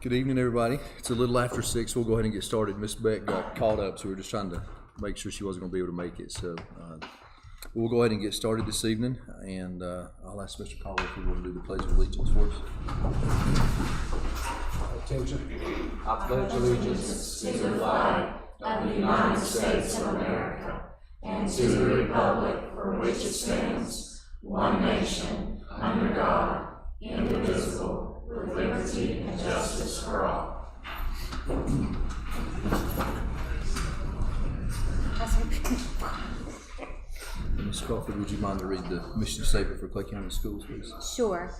Good evening, everybody. It's a little after 6. We'll go ahead and get started. Miss Beck got caught up, so we're just trying to make sure she wasn't going to be able to make it. So we'll go ahead and get started this evening, and I'll ask Mr. Caldwell if he will do the Pledge of Allegiance for us. Attention. I pledge allegiance to the flag of the United States of America and to the republic for which it stands, one nation, under God, indivisible, with liberty and justice for all. Ms. Crawford, would you mind to read the mission statement for Clay County Schools, please? Sure.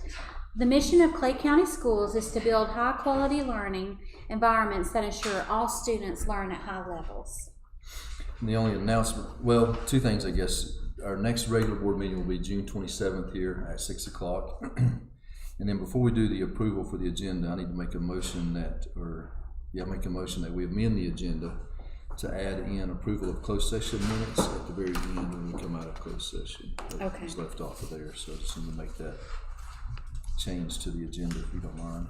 The mission of Clay County Schools is to build high-quality learning environments that ensure all students learn at high levels. And the only announcement, well, two things, I guess. Our next regular board meeting will be June 27th here at 6 o'clock. And then before we do the approval for the agenda, I need to make a motion that, we amend the agenda to add in approval of closed session minutes at the very end when we come out of closed session. Okay. It's left off of there, so I just need to make that change to the agenda if you don't mind.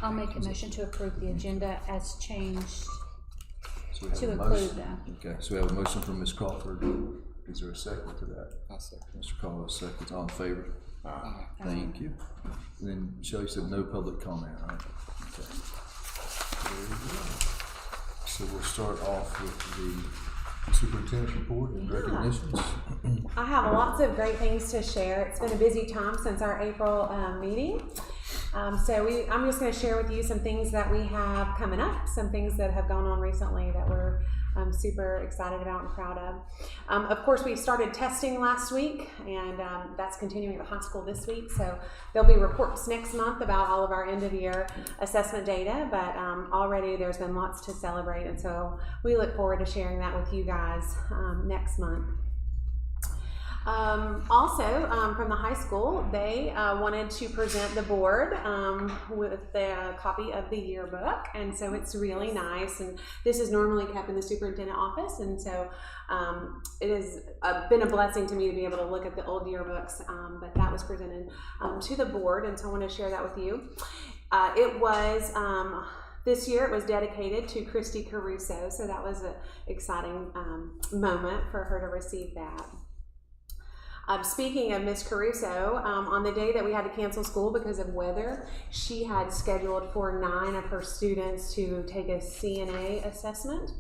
I'll make a motion to approve the agenda as changed So we have to a include motion. that. Okay, so we have a motion from Ms. Crawford. Is there a second to that? I second. Mr. Caldwell seconds. All in favor? Thank you. And then Shelley said no public comment, right? Okay. There we go. So we'll start off with the superintendent's report and recognitions. I have lots of great things to share. It's been a busy time since our April meeting. I'm just going to share with you some things that we have coming up, some things that have gone on recently that we're super excited about and proud of. Of course, we started testing last week, and that's continuing at the high school this week. So there'll be reports next month about all of our end-of-year assessment data, but already there's been lots to celebrate, and so we look forward to sharing that with you guys next month. From the high school, they wanted to present the board with the copy of the yearbook, and so it's really nice, and this is normally kept in the superintendent office, and so it has been a blessing to me to be able to look at the old yearbooks, but that was presented to the board, and so I want to share that with you. This year it was dedicated to Christy Caruso, so that was an exciting moment for her to receive that. Speaking of Miss Caruso, on the day that we had to cancel school because of weather, she had scheduled for 9 of her students to take a CNA assessment,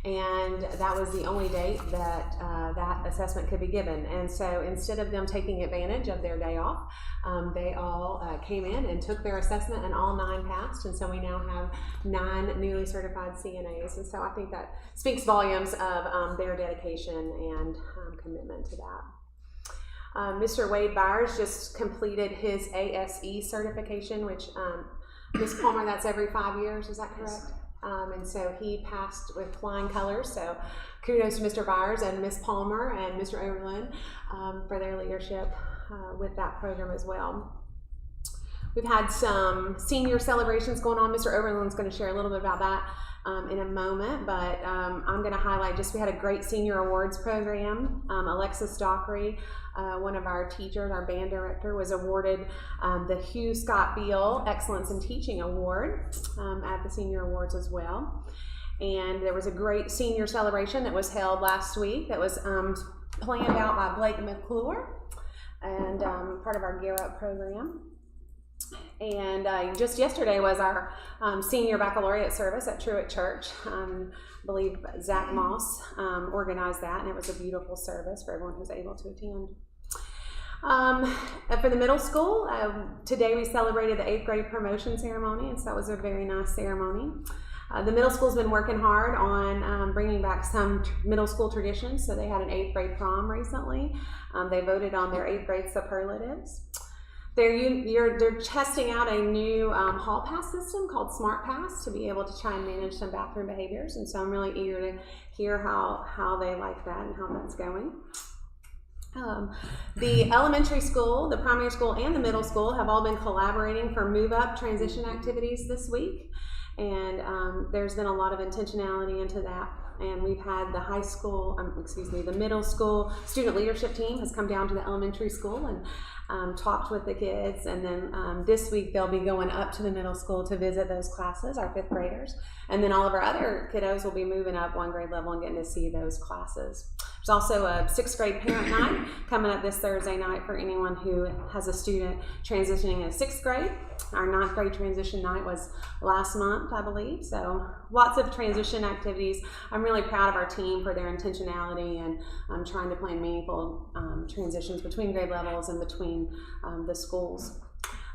and that was the only date that that assessment could be given. And so instead of them taking advantage of their day off, they all came in and took their assessment, and all 9 passed, and so we now have 9 newly certified CNAs, and so I think that speaks volumes of their dedication and commitment to that. Mr. Wade Byers just completed his ASE certification, which Ms. Palmer, that's every 5 years, is that correct? And so he passed with flying colors, so kudos to Mr. Byers and Ms. Palmer and Mr. Overland for their leadership with that program as well. We've had some senior celebrations going on. Mr. Overland's going to share a little bit about that in a moment, but I'm going to highlight we had a great senior awards program. Alexis Dockery, one of our teachers, our band director, was awarded the Hugh Scott Beale Excellence in Teaching Award at the senior awards as well. And there was a great senior celebration that was held last week that was planned out by Blake McClure and part of our Gear Up program. And just yesterday was our senior baccalaureate service at Truett Church. I believe Zach Moss organized that, and it was a beautiful service for everyone who was able to attend. For the middle school, today we celebrated the 8th grade promotion ceremony, and so that was a very nice ceremony. The middle school's been working hard on bringing back some middle school traditions, so they had an 8th grade prom recently. They voted on their 8th grade superlatives. They're testing out a new hall pass system called Smart Pass to be able to try and manage some bathroom behaviors, and so I'm really eager to hear how they like that and how that's going. The elementary school, the primary school, and the middle school have all been collaborating for move-up transition activities this week, and there's been a lot of intentionality into that. And we've had the middle school student leadership team has come down to the elementary school, and talked with the kids, and then this week they'll be going up to the middle school to visit those classes, our 5th graders, and then all of our other kiddos will be moving up 1 grade level and getting to see those classes. There's also a 6th grade parent night coming up this Thursday night for anyone who has a student transitioning in 6th grade. Our 9th grade transition night was last month, I believe, so lots of transition activities. I'm really proud of our team for their intentionality and trying to plan meaningful transitions between grade levels and between the schools.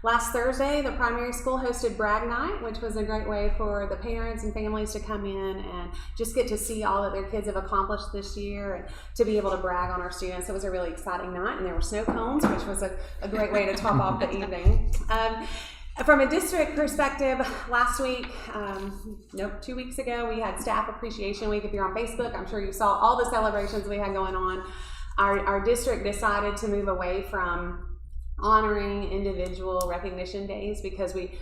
Last Thursday, the primary school hosted Brag Night, which was a great way for the parents and families to come in and just get to see all that their kids have accomplished this year and to be able to brag on our students. It was a really exciting night, and there were snow cones, which was a great way to top off the evening. From a district perspective, last week, 2 weeks ago, we had Staff Appreciation Week. If you're on Facebook, I'm sure you saw all the celebrations we had going on. Our district decided to move away from honoring individual recognition days because we,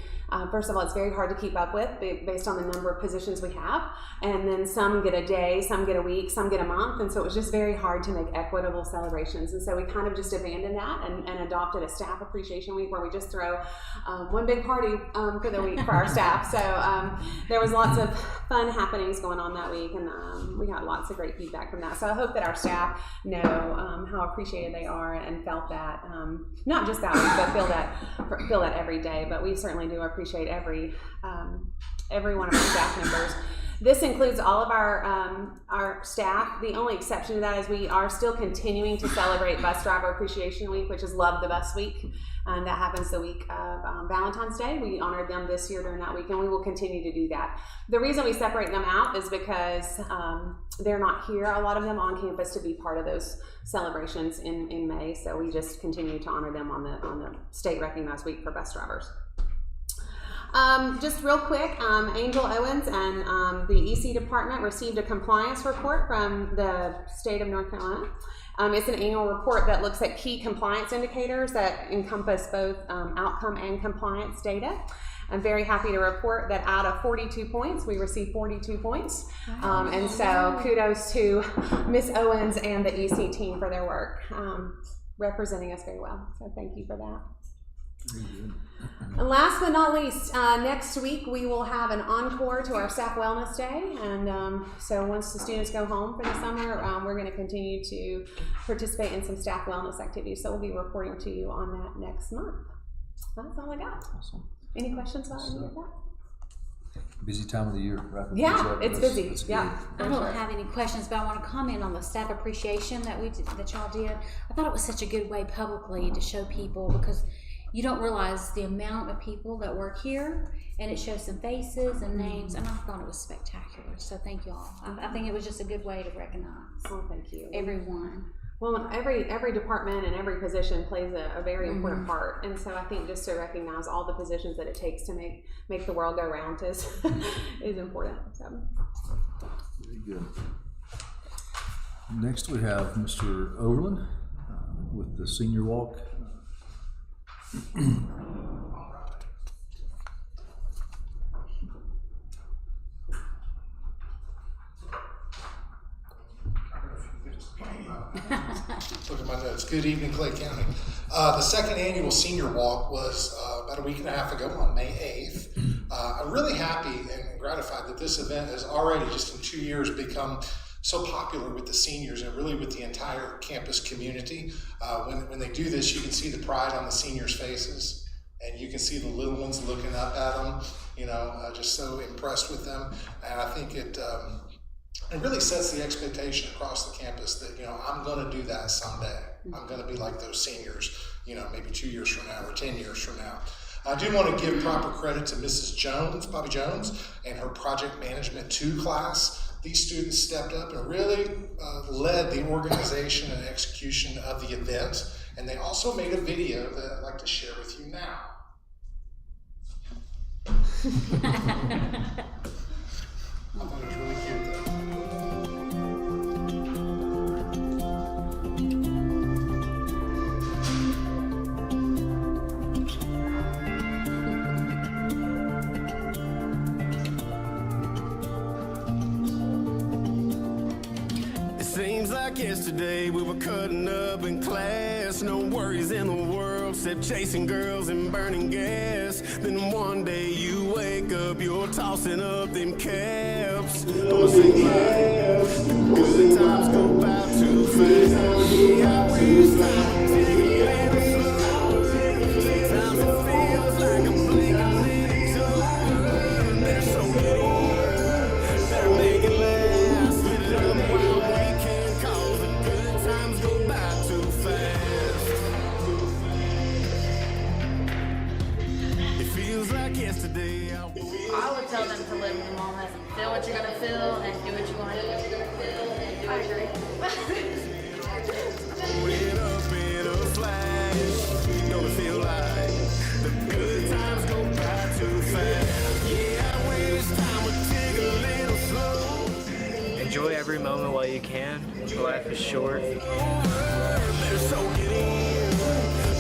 first of all, it's very hard to keep up with based on the number of positions we have, and then some get a day, some get a week, some get a month, and so it was just very hard to make equitable celebrations, and so we kind of just abandoned that and adopted a Staff Appreciation Week where we just throw one big party for the week for our staff. So there was lots of fun happenings going on that week, and we got lots of great feedback from that. So I hope that our staff know how appreciated they are and felt that, not just that week, but feel that every day. But we certainly do appreciate every one of our staff members. This includes all of our staff. The only exception to that is we are still continuing to celebrate Bus Driver Appreciation Week, which is Love the Bus Week. And that happens the week of Valentine's Day. We honored them this year during that week, and we will continue to do that. The reason we separate them out is because they're not here, a lot of them, on campus to be part of those celebrations in May. So we just continue to honor them on the state recognized week for bus drivers. Just real quick, Angel Owens and the EC department received a compliance report from the state of North Carolina. It's an annual report that looks at key compliance indicators that encompass both outcome and compliance data. I'm very happy to report that out of 42 points, we received 42 points. And so kudos to Ms. Owens and the EC team for their work, representing us very well. So thank you for that. And last but not least, next week we will have an encore to our Staff Wellness Day, and so once the students go home for the summer, we're going to continue to participate in some staff wellness activities, so we'll be reporting to you on that next month. That's all I got. Awesome. Any questions about any of that? Busy time of the year, right? Yeah, it's busy. Yeah. I don't have any questions, but I want to comment on the staff appreciation that y'all did. I thought it was such a good way publicly to show people, because you don't realize the amount of people that work here, and it shows some faces and names, and I thought it was spectacular. So thank you all. I think it was just a good way to recognize Thank you. everyone. Well, every department and every position plays a very important part, and so I think just to recognize all the positions that it takes to make the world go round is important. So. Very good. Next we have Mr. Overland with the senior walk. Look at my notes. Good evening, Clay County. The second annual senior walk was about a week and a half ago on May 8th. I'm really happy and gratified that this event has already, just in 2 years, become so popular with the seniors and really with the entire campus community. When they do this, you can see the pride on the seniors' faces, and you can see the little ones looking up at them, just so impressed with them. And I think it really sets the expectation across the campus that, I'm going to do that someday. I'm going to be like those seniors, maybe 2 years from now or 10 years from now. I do want to give proper credit to Mrs. Jones, Bobby Jones, and her Project Management 2 class. These students stepped up and really led the organization and execution of the event. And they also made a video that I'd like to share with you now. I thought it was really cute though. Seems like like yesterday we were cutting up in class. No worries in the world except chasing girls and burning gas. Then one day you wake up, you're tossing up them caps. Gonna sing my good times go by too fast. Yeah, I wish time would take a little slow. Sometimes it feels like I'm blinking little. There's so many words, better make it last. Lit it up while we can, cause the good times go by too fast. It feels like yesterday I would tell them to live in the moment. Feel what you're gonna feel and do what you want to do. I agree. went up in a flash. Don't it feel like the good times go by too fast? Yeah, I wish time would take a little slow. Enjoy every moment while you can. Life is short. Better soak it in,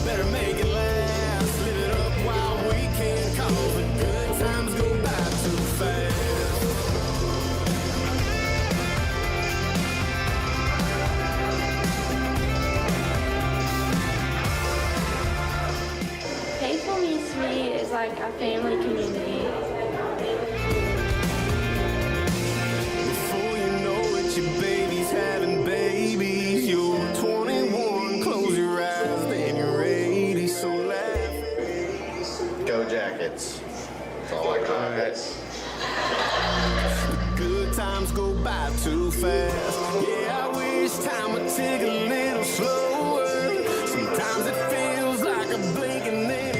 better make it last. Live it up while we can, cause the good times go by too fast. Faithful means to me is like a family community. Before you know it, your baby's having babies. You're 21, close your eyes, then you're 80, so laugh. Go Jackets. That's all I got. Good times go by too fast. Yeah, I wish time would take a little slower. Sometimes it feels like a blinking minute.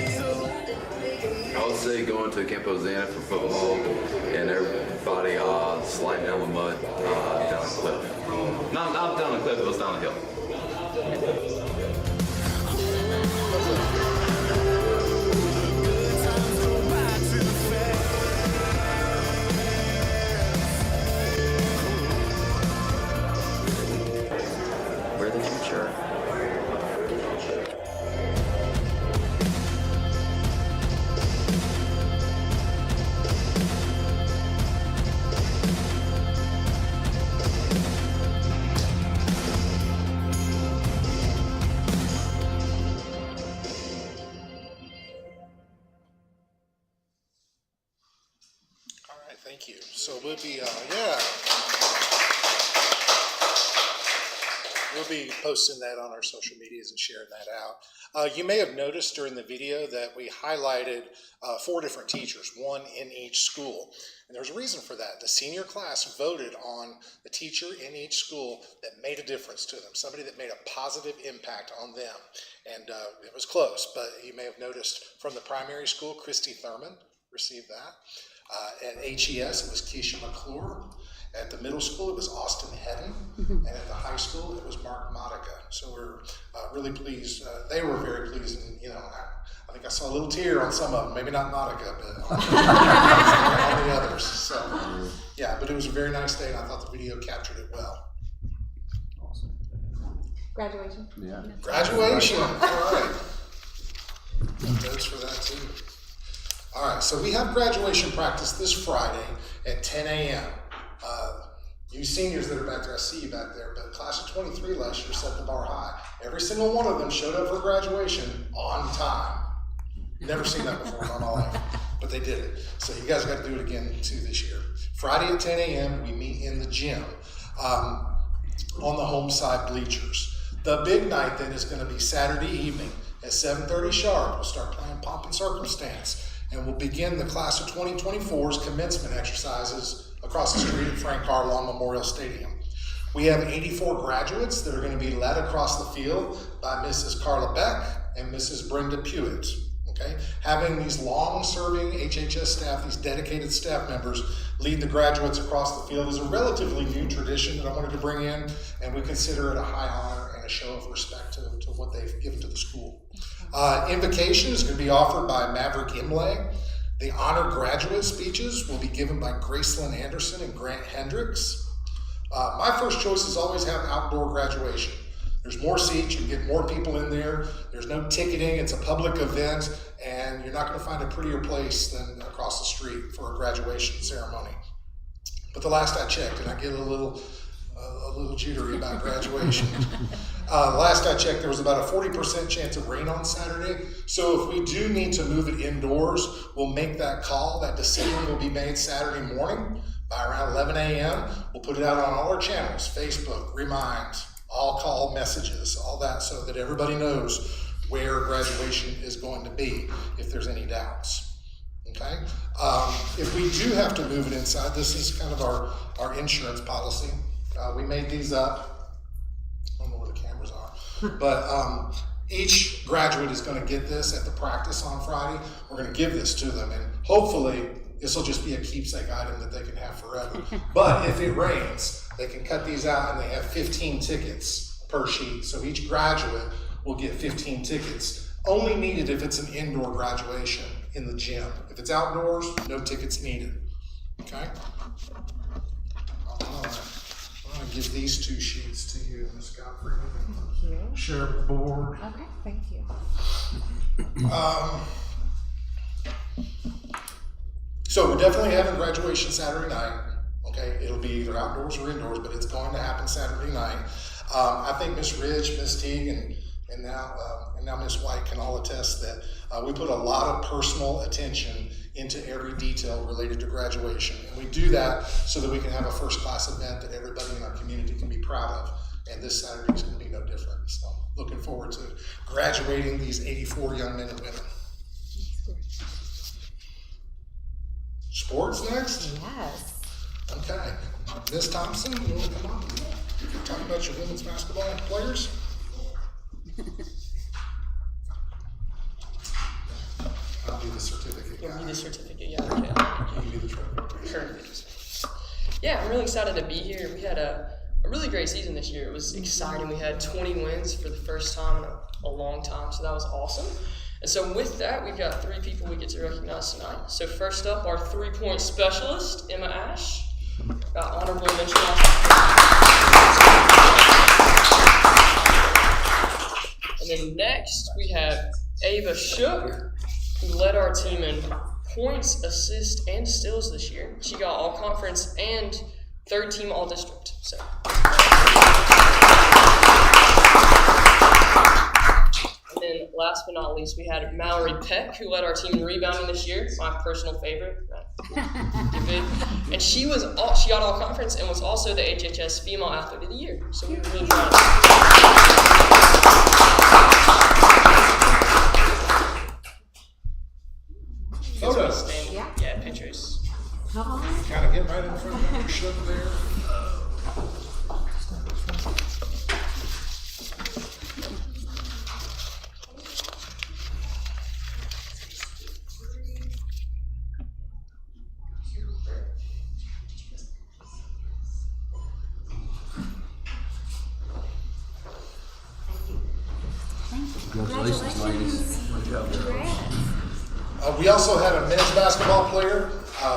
I would say going to Camp Hosanna for football and everybody sliding down the mud down a cliff. Not down a cliff, it was down a hill. Good times go by too fast. We're the future. All right, thank you. So we'll be, we'll be posting that on our social medias and sharing that out. You may have noticed during the video that we highlighted 4 different teachers, one in each school. And there's a reason for that. The senior class voted on the teacher in each school that made a difference to them, somebody that made a positive impact on them. And it was close, but you may have noticed from the primary school, Christy Thurman received that. At HES, it was Keisha McClure. At the middle school, it was Austin Hedden. And at the high school, it was Mark Modica. So we're really pleased. They were very pleased. And, you know, I think I saw a little tear on some of them. Maybe not Modica, but on the others. So, yeah, but it was a very nice day, and I thought the video captured it well. Awesome. Graduation. Yeah. Graduation. All right. Notes for that, too. All right, so we have graduation practice this Friday at 10 a.m. You seniors that are back there, I see you back there, but class of 23 last year set the bar high. Every single one of them showed up for graduation on time. Never seen that before in my life, but they did it. So you guys got to do it again too this year. Friday at 10 a.m., we meet in the gym on the home side bleachers. The big night then is going to be Saturday evening at 7:30 sharp. We'll start playing Pomp and Circumstance. And we'll begin the class of 2024's commencement exercises across the street at Frank Garlon Memorial Stadium. We have 84 graduates that are going to be led across the field by Mrs. Carla Beck and Mrs. Brenda Pewitt. Okay? Having these long-serving HHS staff, these dedicated staff members, lead the graduates across the field is a relatively new tradition that I wanted to bring in, and we consider it a high honor and a show of respect to what they've given to the school. Invocation is going to be offered by Maverick Imlay. The honor graduate speeches will be given by Gracelyn Anderson and Grant Hendricks. My first choice is always have outdoor graduation. There's more seats, you can get more people in there. There's no ticketing, it's a public event, and you're not going to find a prettier place than across the street for a graduation ceremony. But the last I checked, and I get a little a little jittery about graduation. Last I checked, there was about a 40% chance of rain on Saturday. So if we do need to move it indoors, we'll make that call. That decision will be made Saturday morning by around 11 a.m. We'll put it out on all our channels, Facebook, Remind, all call messages, all that, so that everybody knows where graduation is going to be if there's any doubts. Okay? If we do have to move it inside, this is kind of our insurance policy. We made these up. I don't know where the cameras are. But each graduate is going to get this at the practice on Friday. We're going to give this to them, and hopefully this will just be a keepsake item that they can have forever. But if it rains, they can cut these out, and they have 15 tickets per sheet. So each graduate will get 15 tickets, only needed if it's an indoor graduation in the gym. If it's outdoors, no tickets needed. Okay? All right. I'm going to give these 2 sheets to you, Ms. Godfrey. Thank you. Share the board. Okay, thank you. So we're definitely having graduation Saturday night. Okay, it'll be either outdoors or indoors, but it's going to happen Saturday night. I think Miss Ridge, Miss Teague, and now Miss White can all attest that we put a lot of personal attention into every detail related to graduation. And we do that so that we can have a first-class event that everybody in our community can be proud of. And this Saturday is going to be no different. So looking forward to graduating these 84 young men and women. Sports next? Yes. Okay. Ms. Thompson, you want to come on? Talk about your women's basketball players. I'll do the certificate. You'll be the certificate, yeah. Okay. You can be the trophy. Perfect. Yeah, I'm really excited to be here. We had a really great season this year. It was exciting. We had 20 wins for the first time in a long time, so that was awesome. And so with that, we've got 3 people we get to recognize tonight. So first up, our 3-point specialist, Emma Ash. Got honorable mention. And then next, we have Ava Shook, who led our team in points, assists, and steals this year. She got all conference and 3rd team all district. So. And then last but not least, we had Mallory Peck, who led our team in rebounding this year, my personal favorite. And she got all conference and was also the HHS Female Athlete of the Year. So we were really proud of her. Photos. Yeah, pictures. Kind of get right in front of your shook there. Congratulations, ladies. Good job. We also had a men's basketball player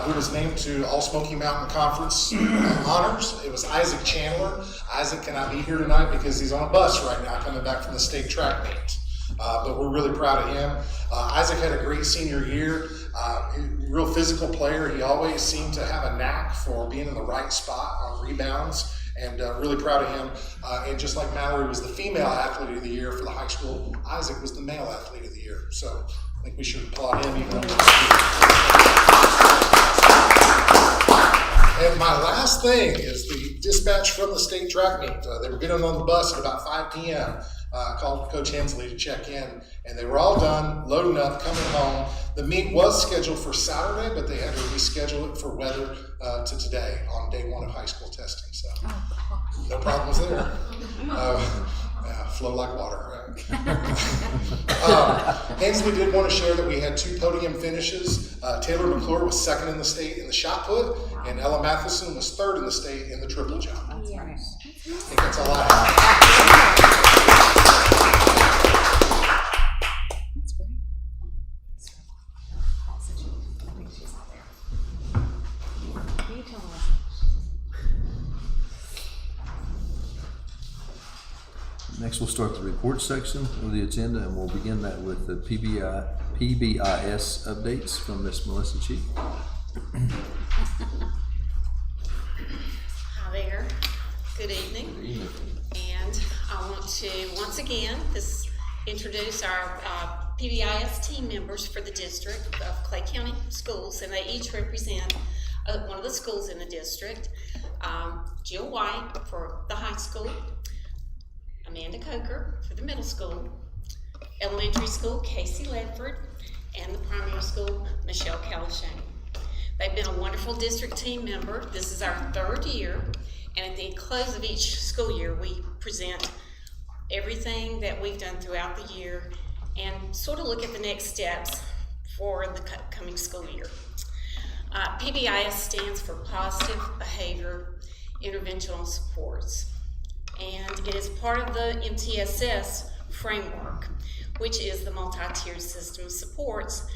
who was named to All Smoky Mountain Conference honors. It was Isaac Chandler. Isaac cannot be here tonight because he's on a bus right now coming back from the state track meet. But we're really proud of him. Isaac had a great senior year. Real physical player. He always seemed to have a knack for being in the right spot on rebounds. And really proud of him. And just like Mallory was the female athlete of the year for the high school, Isaac was the male athlete of the year. So I think we should applaud him. Even and my last thing is the dispatch from the state track meet. They were getting on the bus at about 5 p.m. Called Coach Hensley to check in, and they were all done, loading up, coming home. The meet was scheduled for Saturday, but they had to reschedule it for weather to today on day 1 of high school testing. So no problems there. Flow like water, right? Hensley did want to share that we had 2 podium finishes. Taylor McClure was 2nd in the state in the shot put, and Ella Matheson was 3rd in the state in the triple jump. That's right. I think that's all I have. That's great. I think she's out there. Can you tell us? Next, we'll start the report section of the agenda, and we'll begin that with the PBIS updates from Miss Melissa Cheek. Hi there. Good evening. Good evening. And I want to once again introduce our PBIS team members for the district of Clay County Schools, and they each represent one of the schools in the district. Jill White for the high school, Amanda Coker for the middle school, elementary school Casey Ledford, and the primary school Michelle Calishane. They've been a wonderful district team member. This is our 3rd year, and at the close of each school year we present everything that we've done throughout the year and sort of look at the next steps for the coming school year. PBIS stands for Positive Behavior Interventional Supports, and it is part of the MTSS framework, which is the multi-tiered system of supports.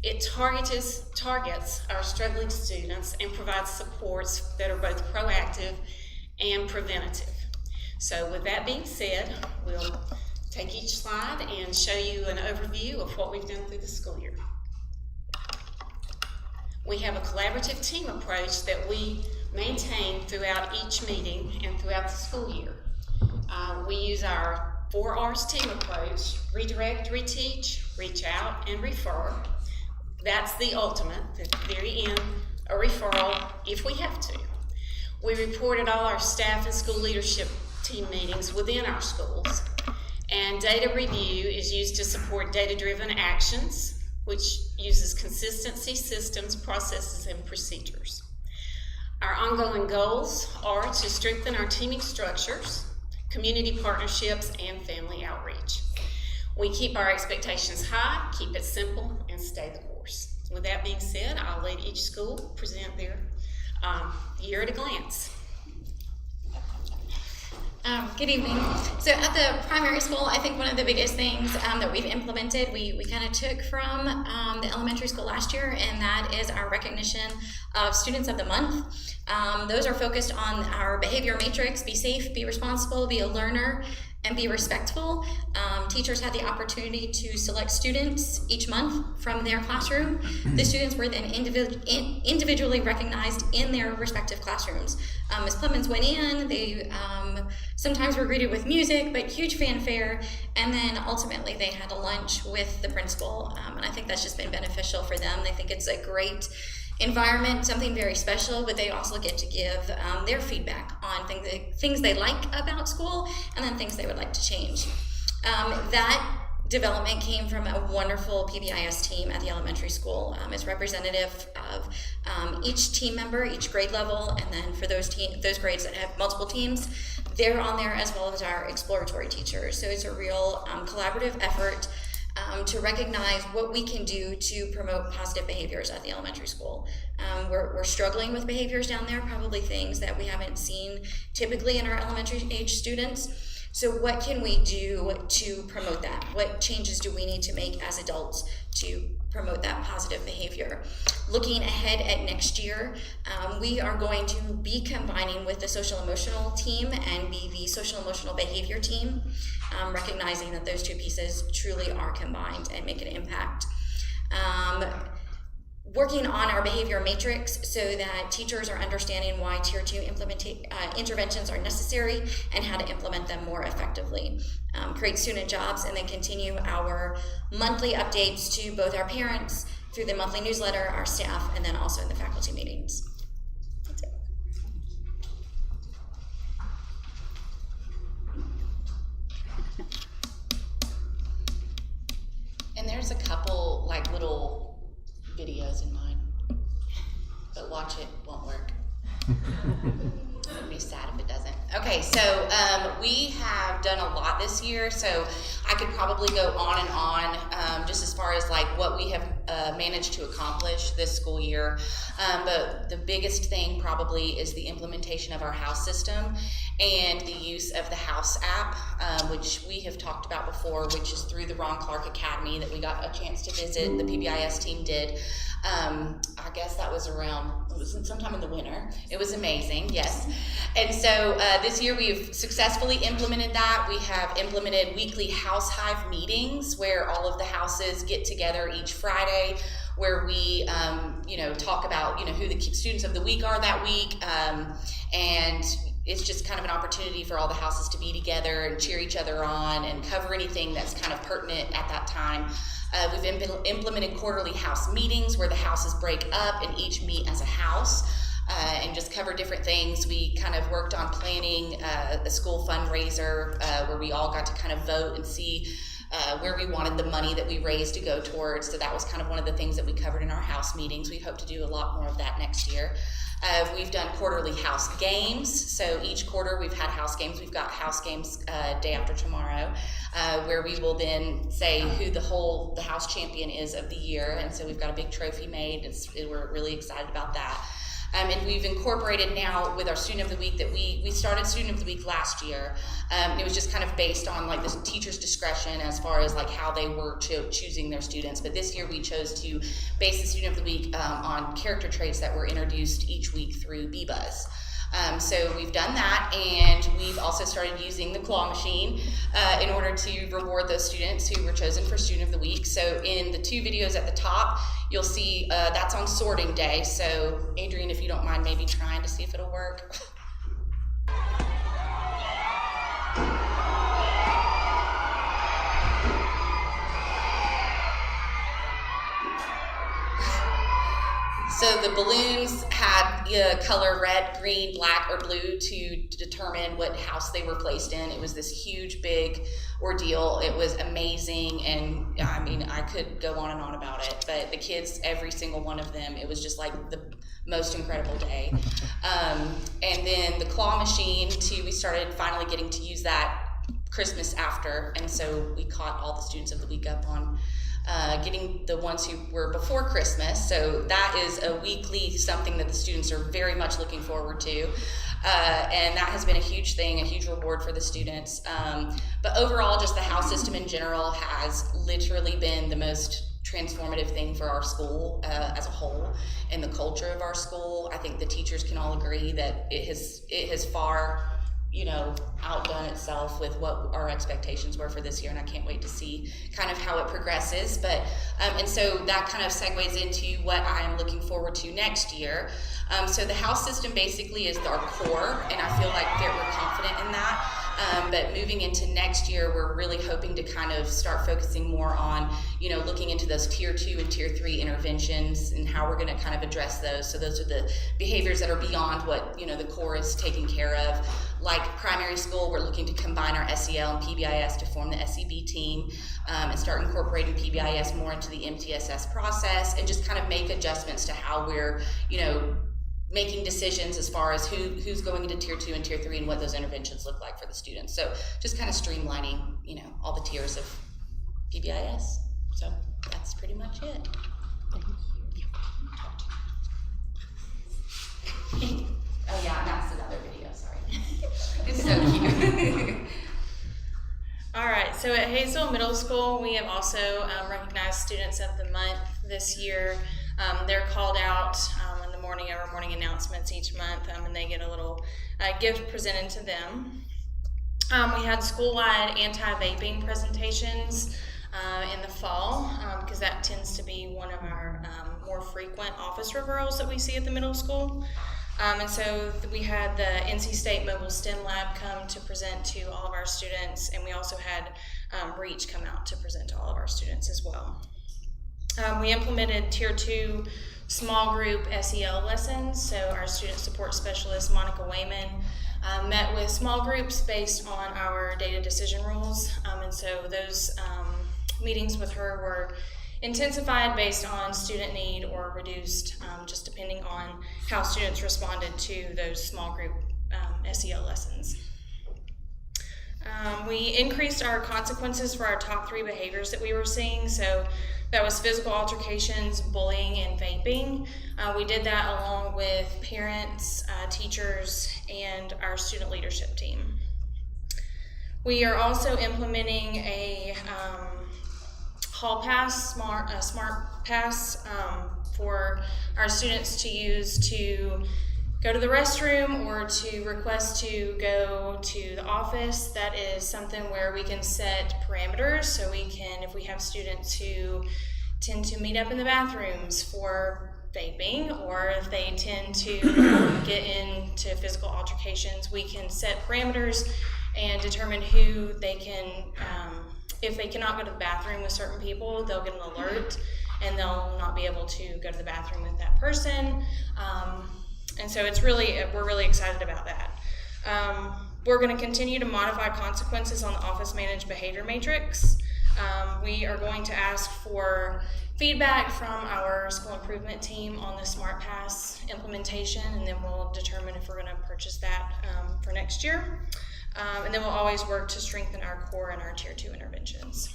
It targets our struggling students and provides supports that are both proactive and preventative. So with that being said, we'll take each slide and show you an overview of what we've done through the school year. We have a collaborative team approach that we maintain throughout each meeting and throughout the school year. We use our 4 R's team approach: redirect, reteach, reach out, and refer. That's the ultimate, at the very end, a referral if we have to. We reported all our staff and school leadership team meetings within our schools, and data review is used to support data-driven actions, which uses consistency, systems, processes, and procedures. Our ongoing goals are to strengthen our teaming structures, community partnerships, and family outreach. We keep our expectations high, keep it simple, and stay the course. With that being said, I'll let each school present their year at a glance. Good evening. So at the primary school, I think one of the biggest things that we've implemented, we kind of took from the elementary school last year, and that is our recognition of Students of the Month. Those are focused on our behavior matrix: be safe, be responsible, be a learner, and be respectful. Teachers had the opportunity to select students each month from their classroom. The students were then individually recognized in their respective classrooms. Ms. Clemens went in, they sometimes were greeted with music, but huge fanfare, and then ultimately they had a lunch with the principal, and I think that's just been beneficial for them. They think it's a great environment, something very special, but they also get to give their feedback on things they like about school, and then things they would like to change. That development came from a wonderful PBIS team at the elementary school. It's representative of each team member, each grade level, and then for those grades that have multiple teams, they're on there, as well as our exploratory teachers. So it's a real collaborative effort to recognize what we can do to promote positive behaviors at the elementary school. We're struggling with behaviors down there, probably things that we haven't seen typically in our elementary age students. So what can we do to promote that? What changes do we need to make as adults to promote that positive behavior? Looking ahead at next year, we are going to be combining with the social emotional team and be the social emotional behavior team, recognizing that those two pieces truly are combined and make an impact. Working on our behavior matrix so that teachers are understanding why Tier 2 interventions are necessary and how to implement them more effectively. Create student jobs, and then continue our monthly updates to both our parents through the monthly newsletter, our staff, and then also in the faculty meetings. That's it. And there's a couple like little videos in mine, but watch it, won't work. I'd be sad if it doesn't. Okay, so we have done a lot this year, so I could probably go on and on just as far as like what we have managed to accomplish this school year. But the biggest thing probably is the implementation of our house system and the use of the house app, which we have talked about before, which is through the Ron Clark Academy that we got a chance to visit. The PBIS team did. I guess that was sometime in the winter. It was amazing, yes. And so this year we've successfully implemented that. We have implemented weekly house hive meetings where all of the houses get together each Friday, where we talk about who the students of the week are that week, and it's just kind of an opportunity for all the houses to be together and cheer each other on and cover anything that's kind of pertinent at that time. We've implemented quarterly house meetings where the houses break up and each meet as a house and just cover different things. We kind of worked on planning a school fundraiser where we all got to kind of vote and see where we wanted the money that we raised to go towards. So that was kind of one of the things that we covered in our house meetings. We hope to do a lot more of that next year. We've done quarterly house games. So each quarter we've had house games. We've got house games day after tomorrow, where we will then say who the house champion is of the year. And so we've got a big trophy made. We're really excited about that. And we've incorporated now with our Student of the Week that we started Student of the Week last year. It was just kind of based on like the teacher's discretion as far as like how they were choosing their students. But this year we chose to base the Student of the Week on character traits that were introduced each week through BBuzz. So we've done that, and we've also started using the claw machine in order to reward those students who were chosen for Student of the Week. So in the 2 videos at the top, you'll see that's on sorting day. So Adrian, if you don't mind maybe trying to see if it'll work. So the balloons had color red, green, black, or blue to determine what house they were placed in. It was this huge, big ordeal. It was amazing, and I mean, I could go on and on about it, but the kids, every single one of them, it was just like the most incredible day. And then the claw machine, too, we started finally getting to use that Christmas after, and so we caught all the Students of the Week up on getting the ones who were before Christmas. So that is a weekly something that the students are very much looking forward to. And that has been a huge thing, a huge reward for the students. But overall, just the house system in general has literally been the most transformative thing for our school as a whole and the culture of our school. I think the teachers can all agree that it has far outdone itself with what our expectations were for this year, and I can't wait to see kind of how it progresses. But and so that kind of segues into what I am looking forward to next year. So the house system basically is our core, and I feel like we're confident in that. But moving into next year, we're really hoping to kind of start focusing more on, looking into those tier 2 and tier 3 interventions and how we're going to kind of address those. So those are the behaviors that are beyond what, the core is taking care of. Like primary school, we're looking to combine our SEL and PBIS to form the SEB team and start incorporating PBIS more into the MTSS process and just kind of make adjustments to how we're, making decisions as far as who's going into tier 2 and tier 3 and what those interventions look like for the students. So just kind of streamlining, all the tiers of PBIS. So that's pretty much it. Oh yeah, that's another video, sorry. It's so cute. All right, so at Hazel Middle School, we have also recognized Students of the Month this year. They're called out in the morning of our morning announcements each month, and they get a little gift presented to them. We had school-wide anti-vaping presentations in the fall because that tends to be one of our more frequent office referrals that we see at the middle school. And so we had the NC State Mobile STEM Lab come to present to all of our students, and we also had REACH come out to present to all of our students as well. We implemented Tier 2 small group SEL lessons. So our student support specialist, Monica Wayman, met with small groups based on our data decision rules. And so those meetings with her were intensified based on student need or reduced just depending on how students responded to those small group SEL lessons. We increased our consequences for our top 3 behaviors that we were seeing. So that was physical altercations, bullying, and vaping. We did that along with parents, teachers, and our student leadership team. We are also implementing a hall pass, smart pass for our students to use to go to the restroom or to request to go to the office. That is something where we can set parameters, so we can, if we have students who tend to meet up in the bathrooms for vaping, or if they tend to get into physical altercations, we can set parameters and determine who they can, if they cannot go to the bathroom with certain people, they'll get an alert and they'll not be able to go to the bathroom with that person. And so we're really excited about that. We're going to continue to modify consequences on the office managed behavior matrix. We are going to ask for feedback from our school improvement team on the Smart Pass implementation, and then we'll determine if we're going to purchase that for next year. And then we'll always work to strengthen our core and our Tier 2 interventions.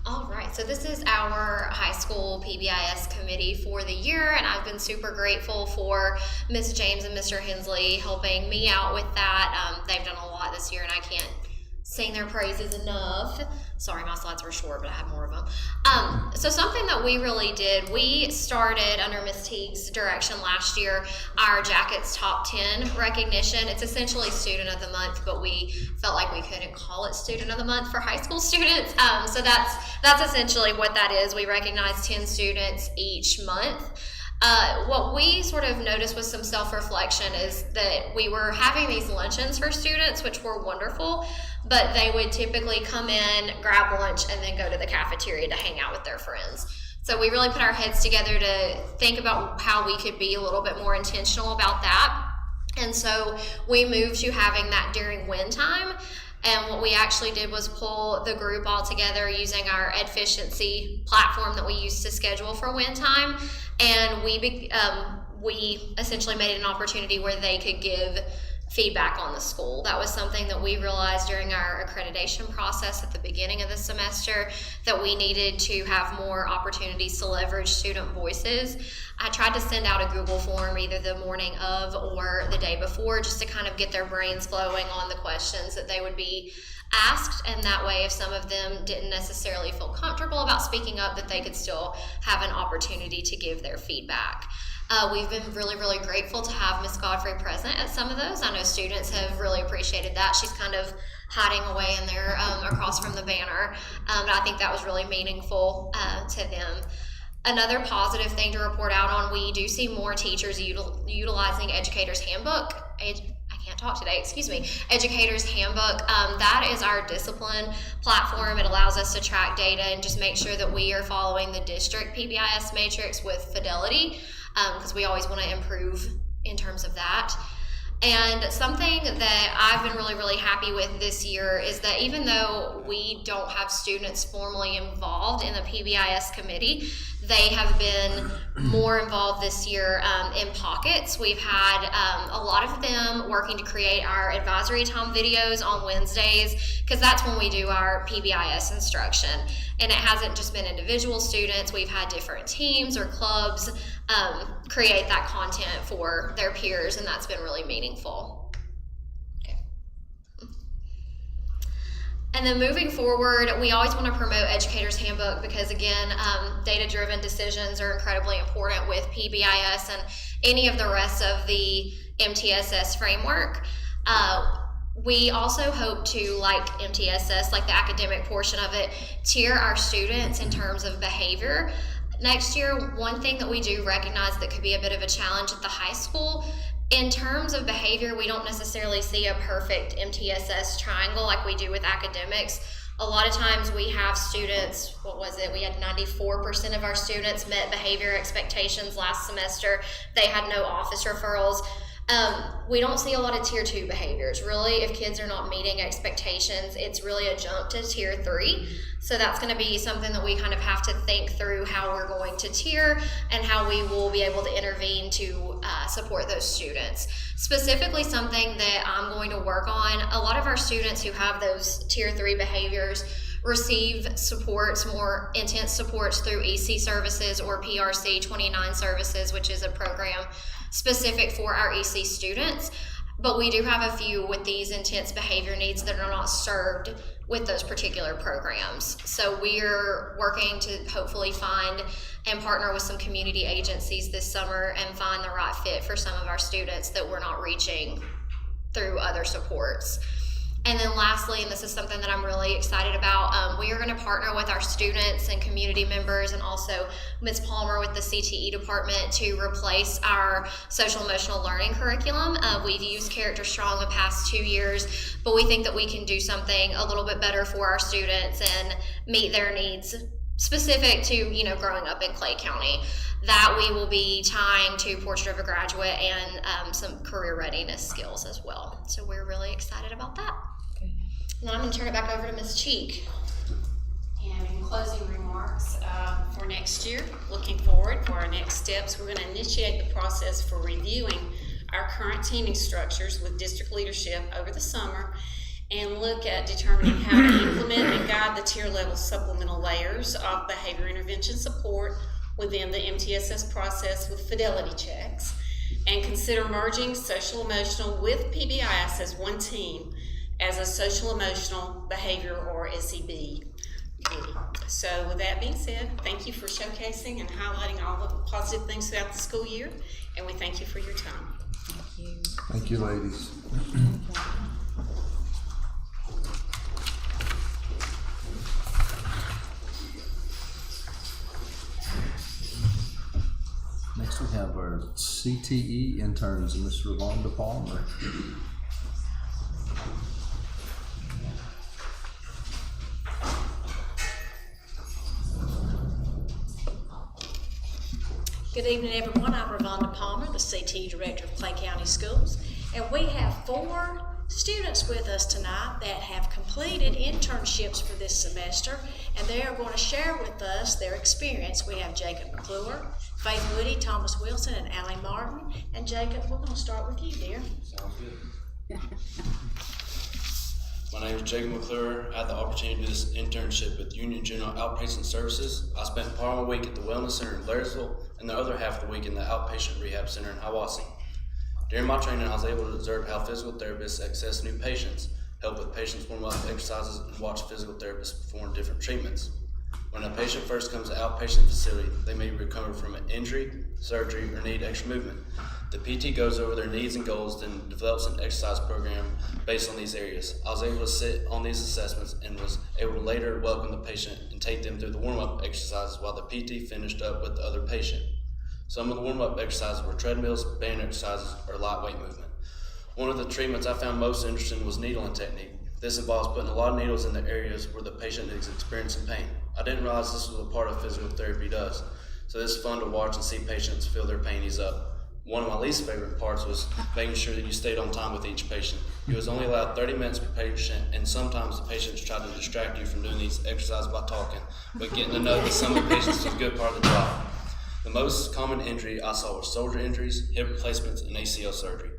All right, so this is our high school PBIS committee for the year, and I've been super grateful for Ms. James and Mr. Hensley helping me out with that. They've done a lot this year, and I can't sing their praises enough. Sorry, my slides were short, but I have more of them. So something that we really did, we started under Ms. Teague's direction last year, our Jackets Top 10 recognition. It's essentially Student of the Month, but we felt like we couldn't call it Student of the Month for high school students. So that's essentially what that is. We recognize 10 students each month. What we sort of noticed with some self-reflection is that we were having these luncheons for students, which were wonderful, but they would typically come in, grab lunch, and then go to the cafeteria to hang out with their friends. So we really put our heads together to think about how we could be a little bit more intentional about that. And so we moved to having that during win time. And what we actually did was pull the group all together using our Edficiency platform that we use to schedule for win time. And we essentially made it an opportunity where they could give feedback on the school. That was something that we realized during our accreditation process at the beginning of the semester, that we needed to have more opportunities to leverage student voices. I tried to send out a Google form either the morning of or the day before, just to kind of get their brains flowing on the questions that they would be asked, and that way if some of them didn't necessarily feel comfortable about speaking up, that they could still have an opportunity to give their feedback. We've been really, really grateful to have Ms. Godfrey present at some of those. I know students have really appreciated that. She's kind of hiding away in there across from the banner, but I think that was really meaningful to them. Another positive thing to report out on, we do see more teachers utilizing Educator's Handbook. Educator's Handbook. That is our discipline platform. It allows us to track data and just make sure that we are following the district PBIS matrix with fidelity, because we always want to improve in terms of that. And something that I've been really, really happy with this year is that even though we don't have students formally involved in the PBIS committee, they have been more involved this year in pockets. We've had a lot of them working to create our advisory time videos on Wednesdays, because that's when we do our PBIS instruction. And it hasn't just been individual students. We've had different teams or clubs create that content for their peers, and that's been really meaningful. Okay. And then moving forward, we always want to promote Educator's Handbook because, again, data-driven decisions are incredibly important with PBIS and any of the rest of the MTSS framework. We also hope to, like MTSS, like the academic portion of it, tier our students in terms of behavior. Next year, one thing that we do recognize that could be a bit of a challenge at the high school, in terms of behavior, we don't necessarily see a perfect MTSS triangle like we do with academics. A lot of times we have students, we had 94% of our students met behavior expectations last semester. They had no office referrals. We don't see a lot of tier 2 behaviors. Really, if kids are not meeting expectations, it's really a jump to tier 3. So that's going to be something that we kind of have to think through how we're going to tier and how we will be able to intervene to support those students. Specifically, something that I'm going to work on, a lot of our students who have those tier 3 behaviors receive supports, more intense supports through EC services or PRC 29 services, which is a program specific for our EC students. But we do have a few with these intense behavior needs that are not served with those particular programs. So we're working to hopefully find and partner with some community agencies this summer and find the right fit for some of our students that we're not reaching through other supports. And then lastly, and this is something that I'm really excited about, we are going to partner with our students and community members and also Ms. Palmer with the CTE department to replace our social emotional learning curriculum. We've used Character Strong the past 2 years, but we think that we can do something a little bit better for our students and meet their needs specific to, you know, growing up in Clay County. That we will be tying to Portrait of a Graduate and some career readiness skills as well. So we're really excited about that. And then I'm going to turn it back over to Ms. Cheek. And in closing remarks, for next year, looking forward for our next steps, we're going to initiate the process for reviewing our current teaming structures with district leadership over the summer and look at determining how to implement and guide the tier level supplemental layers of behavior intervention support within the MTSS process with fidelity checks, and consider merging social emotional with PBIS as one team as a social emotional behavior or SEB. So with that being said, thank you for showcasing and highlighting all the positive things throughout the school year, and we thank you for your time. Thank you. Thank you, ladies. Next we have our CTE interns, Ms. Ravonda Palmer. Good evening, everyone. I'm Ravonda Palmer, the CTE Director of Clay County Schools, and we have 4 students with us tonight that have completed internships for this semester, and they are going to share with us their experience. We have Jacob McClure, Faith Woody, Thomas Wilson, and Allie Martin. And Jacob, we're going to start with you, dear. Sounds good. My name is Jacob McClure. I had the opportunity to do this internship with Union General Outpatient Services. I spent part of my week at the Wellness Center in Blairsville and the other half of the week in the Outpatient Rehab Center in Hiawassee. During my training, I was able to observe how physical therapists access new patients, help with patients warm-up exercises, and watch physical therapists perform different treatments. When a patient first comes to an outpatient facility, they may recover from an injury, surgery, or need extra movement. The PT goes over their needs and goals, then develops an exercise program based on these areas. I was able to sit on these assessments and was able to later welcome the patient and take them through the warm-up exercises while the PT finished up with the other patient. Some of the warm-up exercises were treadmills, band exercises, or lightweight movement. One of the treatments I found most interesting was needling technique. This involves putting a lot of needles in the areas where the patient is experiencing pain. I didn't realize this was a part of physical therapy does. So this is fun to watch and see patients feel their pain ease up. One of my least favorite parts was making sure that you stayed on time with each patient. You was only allowed 30 minutes per patient, and sometimes the patients tried to distract you from doing these exercises by talking, but getting to know that some of the patients was a good part of the job. The most common injury I saw were shoulder injuries, hip replacements, and ACL surgery.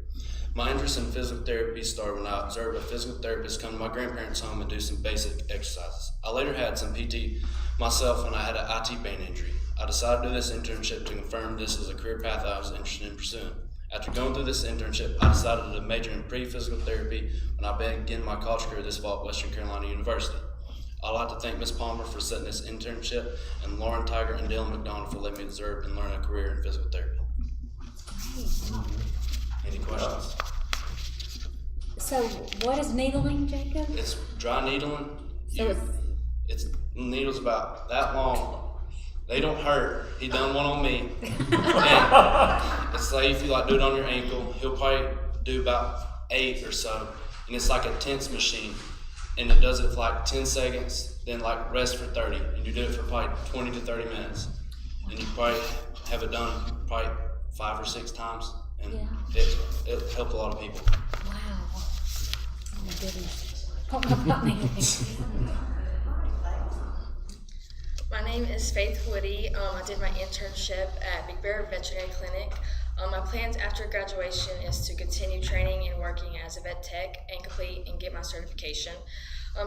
My interest in physical therapy started when I observed a physical therapist come to my grandparents' home and do some basic exercises. I later had some PT myself when I had an IT band injury. I decided to do this internship to confirm this was a career path I was interested in pursuing. After going through this internship, I decided to major in pre-physical therapy when I began my college career this fall at Western Carolina University. I'd like to thank Ms. Palmer for setting this internship, and Lauren Tiger and Dylan McDonald for letting me observe and learn a career in physical therapy. Any questions? So what is needling, Jacob? It's dry needling. So it's needles about that long. They don't hurt. He done one on me. And it's like if you like do it on your ankle, he'll probably do about 8 or so. And it's like a tense machine. And it does it for like 10 seconds, then like rest for 30. And you do it for probably 20 to 30 minutes. And you probably have it done probably 5 or 6 times. And it helped a lot of people. Wow. Oh my goodness. Don't know about me. My name is Faith Woody. I did my internship at Big Bear Veterinary Clinic. My plans after graduation is to continue training and working as a vet tech and complete and get my certification.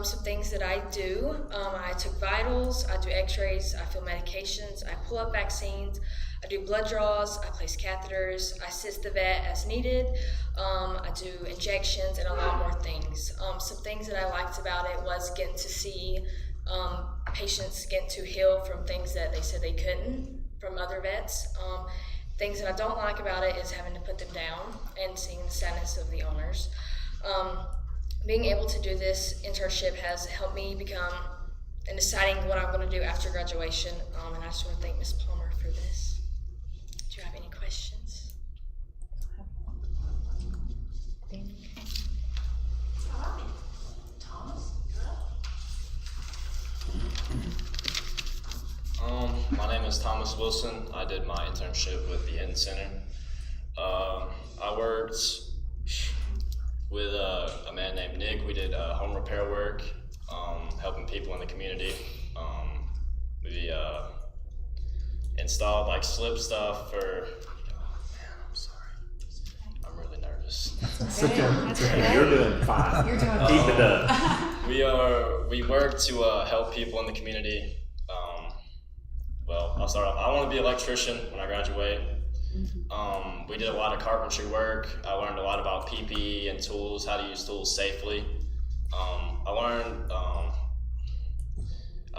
Some things that I do, I took vitals, I do x-rays, I fill medications, I pull up vaccines, I do blood draws, I place catheters, I assist the vet as needed, I do injections and a lot more things. Some things that I liked about it was getting to see patients get to heal from things that they said they couldn't from other vets. Things that I don't like about it is having to put them down and seeing the sadness of the owners. being able to do this internship has helped me become and deciding what I'm going to do after graduation. And I just want to thank Ms. Palmer for this. Do you have any questions? My name is Thomas Wilson. I did my internship with the Hinton Center. I worked with a man named Nick. We did home repair work, helping people in the community. We installed like slip stuff for, I'm sorry, I'm really nervous. It's okay. You're doing fine. You're doing Keep it up. We work to help people in the community. Well, I'll start off. I want to be an electrician when I graduate. We did a lot of carpentry work. I learned a lot about PPE and tools, how to use tools safely.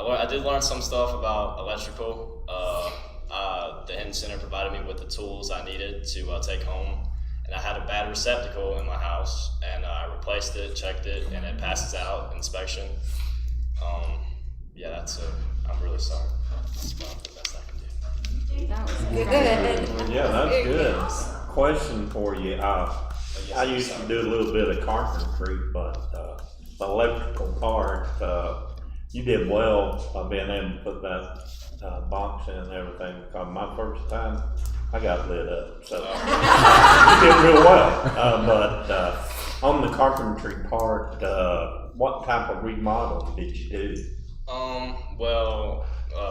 I did learn some stuff about electrical. The Hinton Center provided me with the tools I needed to take home. And I had a bad receptacle in my house, and I replaced it, checked it, and it passes out inspection. Yeah, I'm really sorry. That's about the best I can do. That was good. Well, yeah, that's good. Question for you. I used to do a little bit of carpentry, but the electrical part, you did well being able to put that box in and everything. Because my first time, I got lit up. So you did real well. But on the carpentry part, what type of remodel did you do?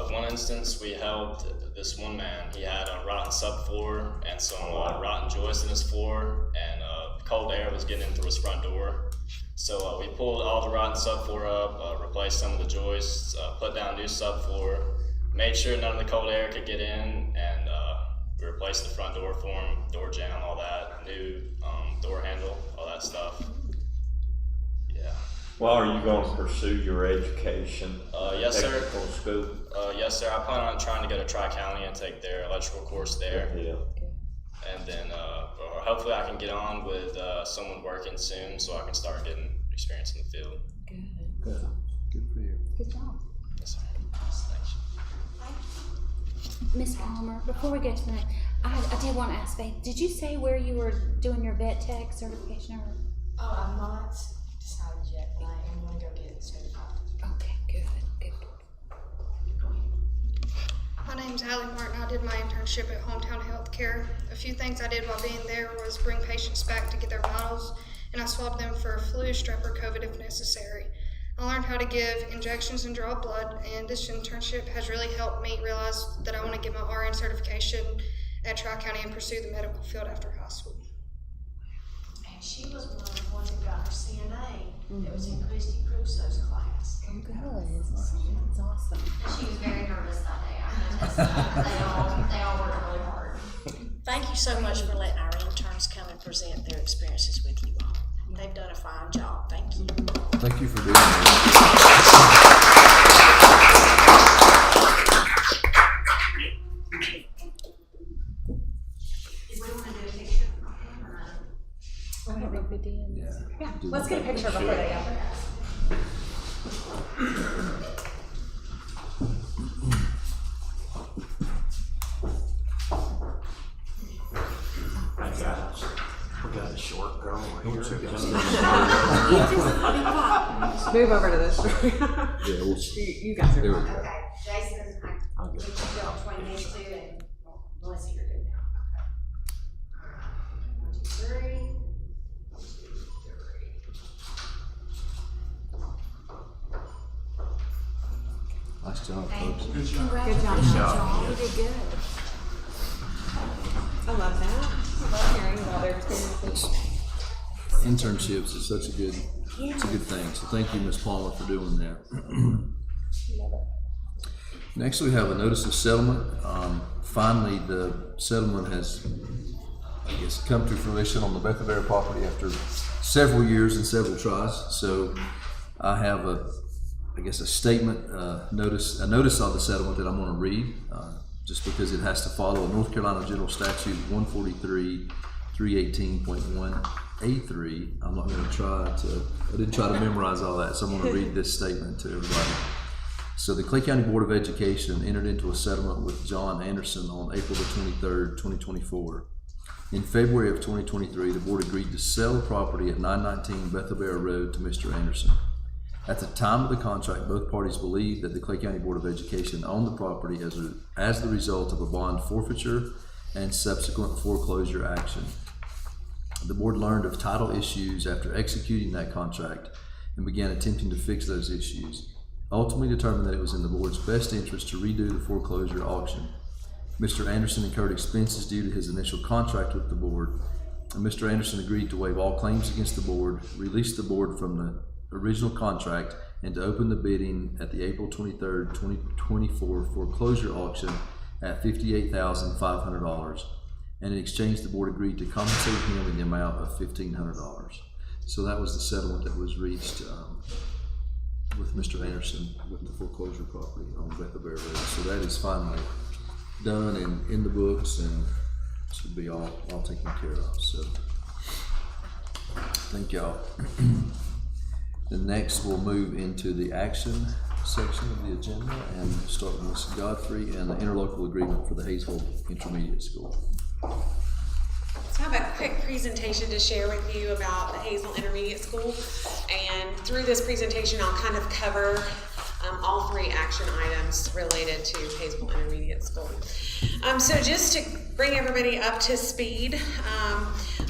One instance we helped this one man. He had a rotten subfloor and some rotten joists in his floor, and cold air was getting in through his front door. So we pulled all the rotten subfloor up, replaced some of the joists, put down new subfloor, made sure none of the cold air could get in, and we replaced the front door for him, door jamb, all that, new door handle, all that stuff. Yeah. Well, are you going to pursue your education? Yes, sir. Technical school? Yes, sir. I plan on trying to go to Tri-County and take their electrical course there. Yeah. And then hopefully I can get on with someone working soon so I can start getting experience in the field. Good. Good for you. Good job. Yes, sir. Thanks. Miss Palmer, before we get to that, I did want to ask Faith, did you say where you were doing your vet tech certification? Or? Oh, I'm not decided yet, but I am going to go get it certified. Okay, good. My name's Allie Martin. I did my internship at Hometown Healthcare. A few things I did while being there was bring patients back to get their vitals, and I swabbed them for flu, strep, or COVID if necessary. I learned how to give injections and draw blood, and this internship has really helped me realize that I want to get my RN certification at Tri-County and pursue the medical field after high school. And she was one of the ones that got her CNA that was in Christy Crusoe's class. Oh, good. That's awesome. And she was very nervous that day. They all worked really hard. Thank you so much for letting our interns come and present their experiences with you all. They've done a fine job. Thank you. Thank you for doing that. Whatever we did. Yeah, let's get a picture before they go. We got a short girl here. Move over to this. Yeah, you guys are there we fine. go. Okay, Jason doesn't have I'm good. to between these two, and Melissa, you're good now. Okay. 1, 2, 3. 1, 2, 3. Nice job, Thank folks. you. Good job. Congratulations. You did good. I love that. I love hearing about their experiences. Internships is such a good, it's a good thing. So thank you, Ms. Palmer, for doing that. Next, we have a notice of settlement. Finally, the settlement has, I guess, come to fruition on the Bethenberry property after several years and several tries. So I have a statement, notice of the settlement that I'm going to read, just because it has to follow North Carolina General Statute 143, 318.1. A3, I'm not going to I didn't try to memorize all that, so I'm going to read this statement to everybody. So the Clay County Board of Education entered into a settlement with John Anderson on April the 23rd, 2024. In February of 2023, the board agreed to sell the property at 919 Bethelbara Road to Mr. Anderson. At the time of the contract, both parties believed that the Clay County Board of Education owned the property as the result of a bond forfeiture and subsequent foreclosure action. The board learned of title issues after executing that contract and began attempting to fix those issues. Ultimately determined that it was in the board's best interest to redo the foreclosure auction. Mr. Anderson incurred expenses due to his initial contract with the board, and Mr. Anderson agreed to waive all claims against the board, release the board from the original contract, and to open the bidding at the April 23rd, 2024 foreclosure auction at $58,500. And in exchange, the board agreed to compensate him in the amount of $1,500. So that was the settlement that was reached with Mr. Anderson with the foreclosure property on Bethelbara Road. So that is finally done and in the books and should be all taken care of. So thank y'all. The next we'll move into the action section of the agenda and start with Ms. Godfrey and the interlocal agreement for the Hayesville Intermediate School. So I have a quick presentation to share with you about the Hayesville Intermediate School, and through this presentation I'll kind of cover all three action items related to Hayesville Intermediate School. So just to bring everybody up to speed,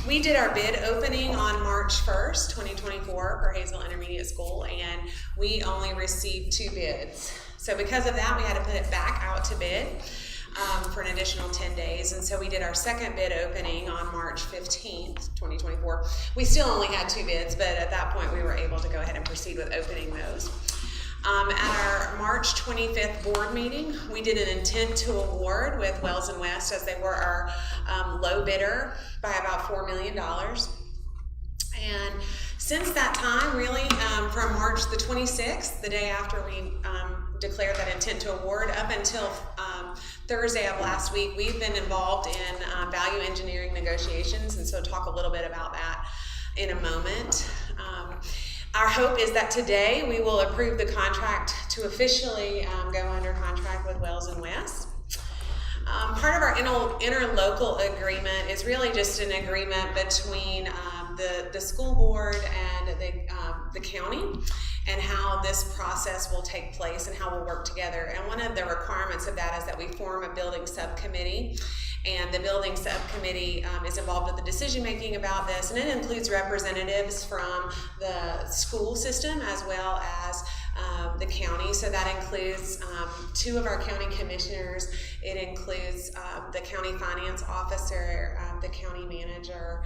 we did our bid opening on March 1st, 2024 for Hayesville Intermediate School, and we only received 2 bids. So because of that, we had to put it back out to bid for an additional 10 days. And so we did our second bid opening on March 15th, 2024. We still only had 2 bids, but at that point we were able to go ahead and proceed with opening those. At our March 25th board meeting, we did an intent to award with Wells & West, as they were our low bidder by about $4 million. And since that time, really, from March the 26th, the day after we declared that intent to award, up until Thursday of last week, we've been involved in value engineering negotiations, and so talk a little bit about that in a moment. Our hope is that today we will approve the contract to officially go under contract with Wells & West. Part of our interlocal agreement is really just an agreement between the school board and the county, and how this process will take place and how we'll work together. And one of the requirements of that is that we form a building subcommittee, and the building subcommittee is involved with the decision making about this, and it includes representatives from the school system as well as the county. So that includes 2 of our county commissioners. It includes the county finance officer, the county manager,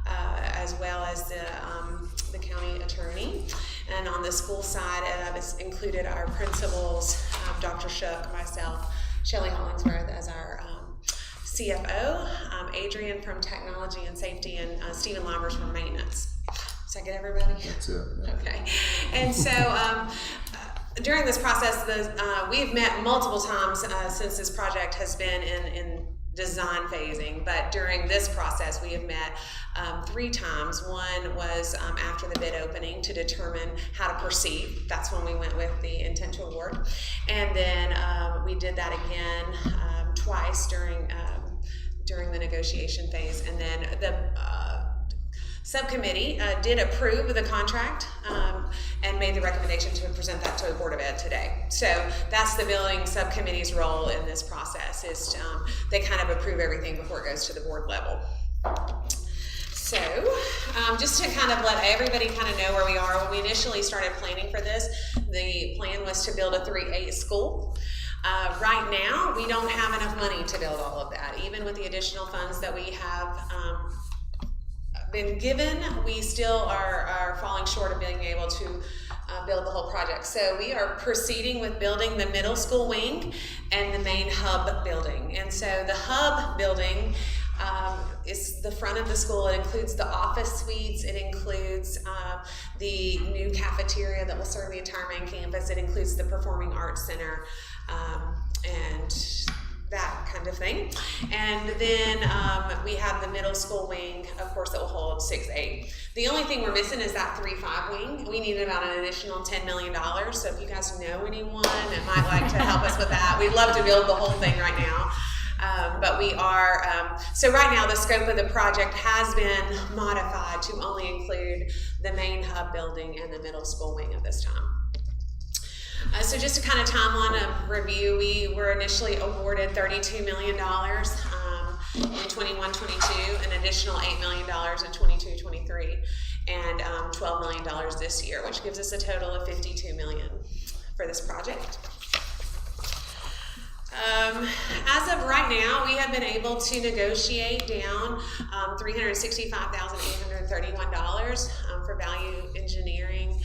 as well as the county attorney. And on the school side, it's included our principals, Dr. Shook, myself, Shelley Hollingsworth as our CFO, Adrian from Technology and Safety, and Stephen Lombers from Maintenance. Did I get everybody? That's it. Yeah. Okay. And so during this process, we've met multiple times since this project has been in design phasing, but during this process we have met 3 times. One was after the bid opening to determine how to proceed. That's when we went with the intent to award, and then we did that again twice during the negotiation phase, and then the subcommittee did approve the contract and made the recommendation to present that to the Board of Ed today. So that's the building subcommittee's role in this process, is they kind of approve everything before it goes to the board level. So just to kind of let everybody kind of know where we are, when we initially started planning for this, the plan was to build a 3A school. Right now, we don't have enough money to build all of that. Even with the additional funds that we have been given, we still are falling short of being able to build the whole project. So we are proceeding with building the middle school wing and the main hub building. And so the hub building is the front of the school. It includes the office suites. It includes the new cafeteria that will serve the entire main campus. It includes the Performing Arts Center and that kind of thing. And then we have the middle school wing, of course, that will hold 6-8. The only thing we're missing is that 3-5 wing. We needed about an additional $10 million. So if you guys know anyone that might like to help us with that, we'd love to build the whole thing right now. But we are, so right now the scope of the project has been modified to only include the main hub building and the middle school wing at this time. So just a kind of timeline of review, we were initially awarded $32 million in 21-22, an additional $8 million in 22-23, and $12 million this year, which gives us a total of $52 million for this project. As of right now, we have been able to negotiate down $365,831 for value engineering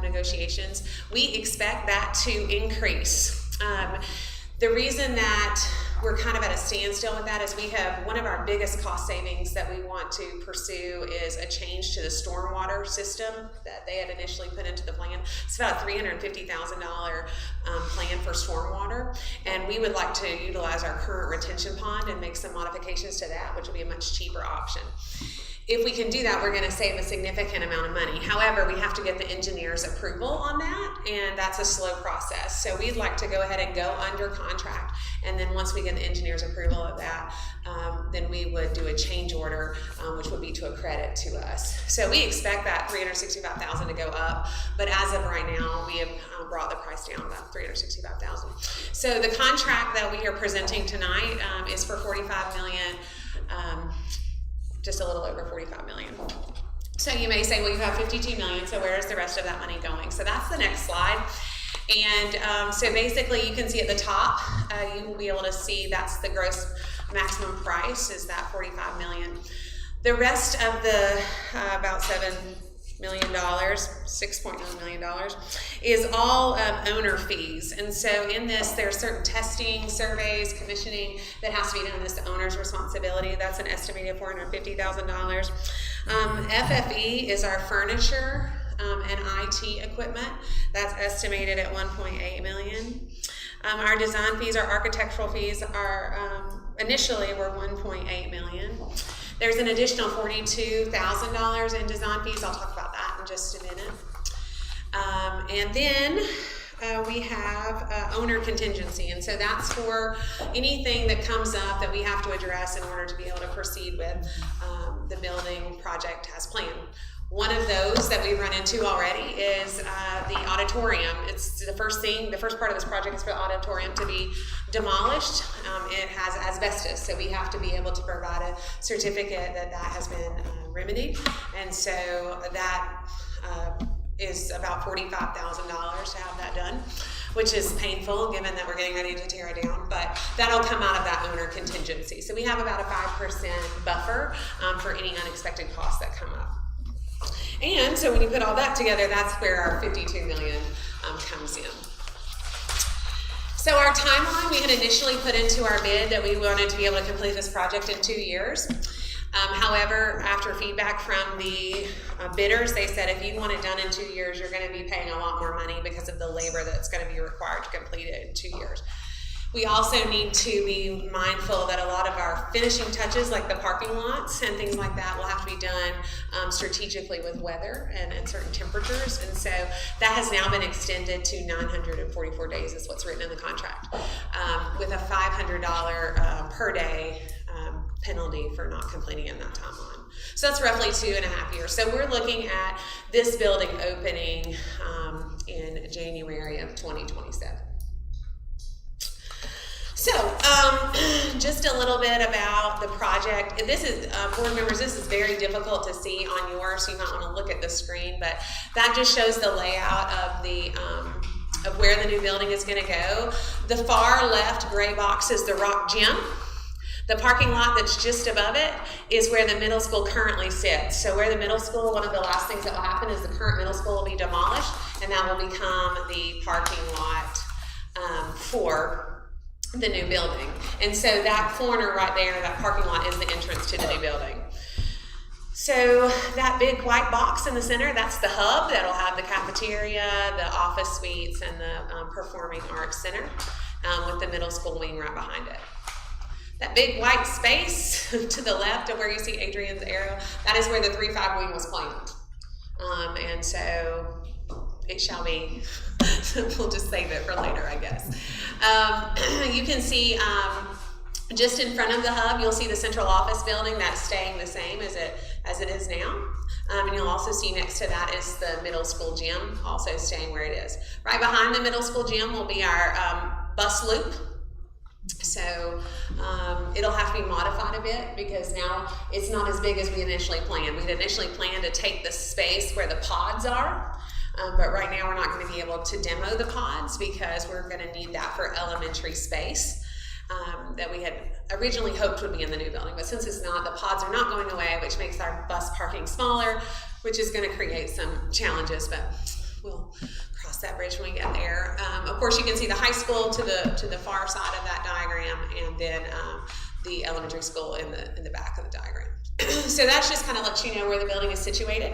negotiations. We expect that to increase. The reason that we're kind of at a standstill with that is we have one of our biggest cost savings that we want to pursue is a change to the stormwater system that they had initially put into the plan. It's about a $350,000 plan for stormwater, and we would like to utilize our current retention pond and make some modifications to that, which will be a much cheaper option. If we can do that, we're going to save a significant amount of money. However, we have to get the engineer's approval on that, and that's a slow process. So we'd like to go ahead and go under contract, and then once we get the engineer's approval of that, then we would do a change order, which would be to a credit to us. So we expect that $365,000 to go up, but as of right now, we have brought the price down about $365,000. So the contract that we are presenting tonight is for $45 million. Just a little over $45 million. So you may say, well, you have $52 million, so where is the rest of that money going? So that's the next slide. And so basically you can see at the top, you will be able to see that's the gross maximum price is that $45 million. The rest of the about $7 million, $6.9 million, is all owner fees. And so in this, there's certain testing, surveys, commissioning that has to be done. This is the owner's responsibility. That's an estimated $450,000. FFE is our furniture and IT equipment. That's estimated at $1.8 million. Our design fees, our architectural fees are initially were $1.8 million. There's an additional $42,000 in design fees. I'll talk about that in just a minute. And then we have owner contingency. And so that's for anything that comes up that we have to address in order to be able to proceed with the building project as planned. One of those that we've run into already is the auditorium. It's the first part of this project is for the auditorium to be demolished. It has asbestos, so we have to be able to provide a certificate that has been remedied. And so that is about $45,000 to have that done, which is painful given that we're getting ready to tear it down, but that'll come out of that owner contingency. So we have about a 5% buffer for any unexpected costs that come up. And so when you put all that together, that's where our $52 million comes in. So our timeline, we had initially put into our bid that we wanted to be able to complete this project in 2 years. However, after feedback from the bidders, they said if you want it done in 2 years, you're going to be paying a lot more money because of the labor that's going to be required to complete it in 2 years. We also need to be mindful that a lot of our finishing touches, like the parking lots and things like that, will have to be done strategically with weather and certain temperatures. And so that has now been extended to 944 days is what's written in the contract, with a $500 per day penalty for not completing in that timeline. So that's roughly 2.5 years. So we're looking at this building opening in January of 2027. So, just a little bit about the project. This is, board members, this is very difficult to see on yours, so you might want to look at the screen, but that just shows the layout of the of where the new building is going to go. The far left gray box is the rock gym. The parking lot that's just above it is where the middle school currently sits. So where the middle school, one of the last things that will happen is the current middle school will be demolished, and that will become the parking lot for the new building. And so that corner right there, that parking lot, is the entrance to the new building. So that big white box in the center, that's the hub that'll have the cafeteria, the office suites, and the performing arts center with the middle school wing right behind it. That big white space to the left of where you see Adrian's arrow, that is where the 3-5 wing was planned. And so it shall be. We'll just save it for later, I guess. You can see just in front of the hub, you'll see the central office building. That's staying the same as it is now. And you'll also see next to that is the middle school gym, also staying where it is. Right behind the middle school gym will be our bus loop. So it'll have to be modified a bit because now it's not as big as we initially planned. We'd initially planned to take the space where the pods are, but right now we're not going to be able to demo the pods because we're going to need that for elementary space that we had originally hoped would be in the new building. But since it's not, the pods are not going away, which makes our bus parking smaller, which is going to create some challenges, but we'll cross that bridge when we get there. Of course, you can see the high school to the far side of that diagram, and then the elementary school in the back of the diagram. So that's just kind of lets you know where the building is situated.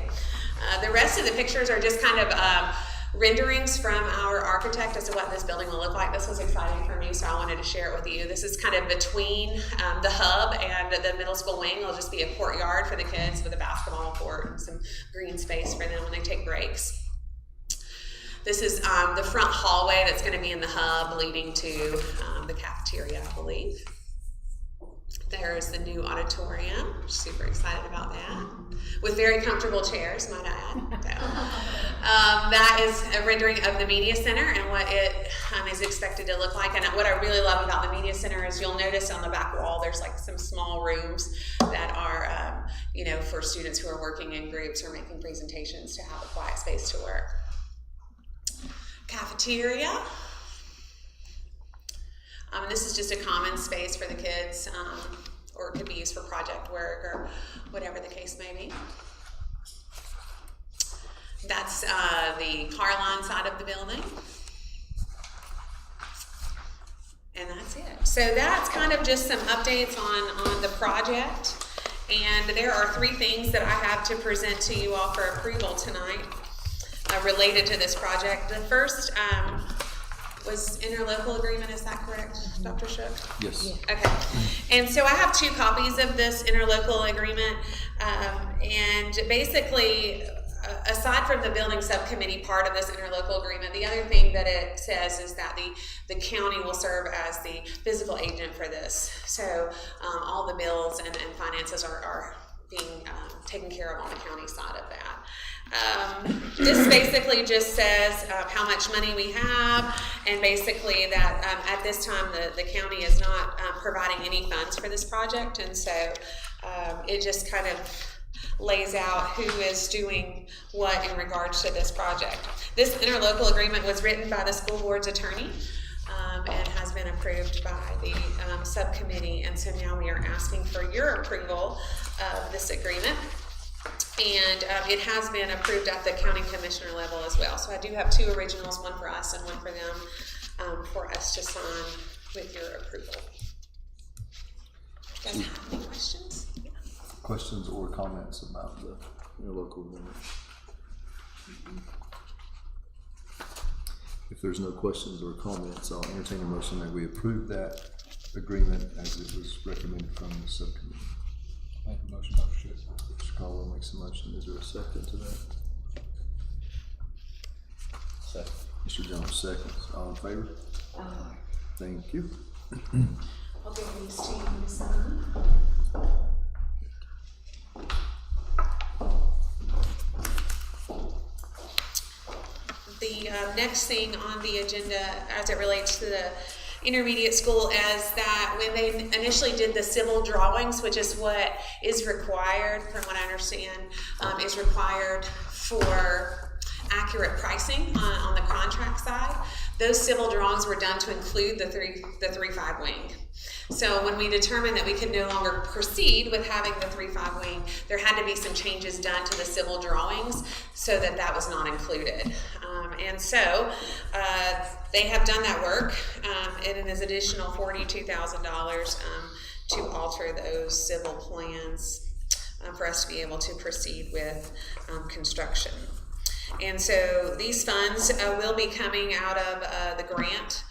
The rest of the pictures are just kind of renderings from our architect as to what this building will look like. This was exciting for me, so I wanted to share it with you. This is kind of between the hub and the middle school wing. It'll just be a courtyard for the kids with a basketball court and some green space for them when they take breaks. This is the front hallway that's going to be in the hub leading to the cafeteria, I believe. There's the new auditorium. Super excited about that. With very comfortable chairs, might I add. So, that is a rendering of the media center and what it is expected to look like. And what I really love about the media center is you'll notice on the back wall there's like some small rooms that are, for students who are working in groups or making presentations to have a quiet space to work. Cafeteria. This is just a common space for the kids, or it could be used for project work or whatever the case may be. That's the car line side of the building. And that's it. So that's kind of just some updates on the project. And there are 3 things that I have to present to you all for approval tonight related to this project. The first was interlocal agreement, is that correct, Dr. Shook? Yes. Okay. And so I have 2 copies of this interlocal agreement, and basically, aside from the building subcommittee part of this interlocal agreement, the other thing that it says is that the county will serve as the physical agent for this. So all the bills and finances are being taken care of on the county side of that. This basically just says how much money we have, and basically that at this time the county is not providing any funds for this project, and so it just kind of lays out who is doing what in regards to this project. This interlocal agreement was written by the school board's attorney and has been approved by the subcommittee, and so now we are asking for your approval of this agreement. And it has been approved at the county commissioner level as well. So I do have 2 originals, one for us and one for them, for us to sign with your approval. Do you guys have any questions? Yeah. Questions or comments about the interlocal agreement? If there's no questions or comments, I'll entertain a motion that we approve that agreement as it was recommended from the subcommittee. Make a motion, Dr. Shook. Mr. Caldwell makes a motion. Is there a second to that? Second. Mr. Jones seconds. All in favor? Thank you. I'll give these to you to sign. The next thing on the agenda as it relates to the intermediate school is that when they initially did the civil drawings, which is what is required, from what I understand, is required for accurate pricing on the contract side, those civil drawings were done to include the 3-5 wing. So when we determined that we could no longer proceed with having the 3-5 wing, there had to be some changes done to the civil drawings so that that was not included. And so they have done that work, and it is additional $42,000 to alter those civil plans for us to be able to proceed with construction. And so these funds will be coming out of the grant.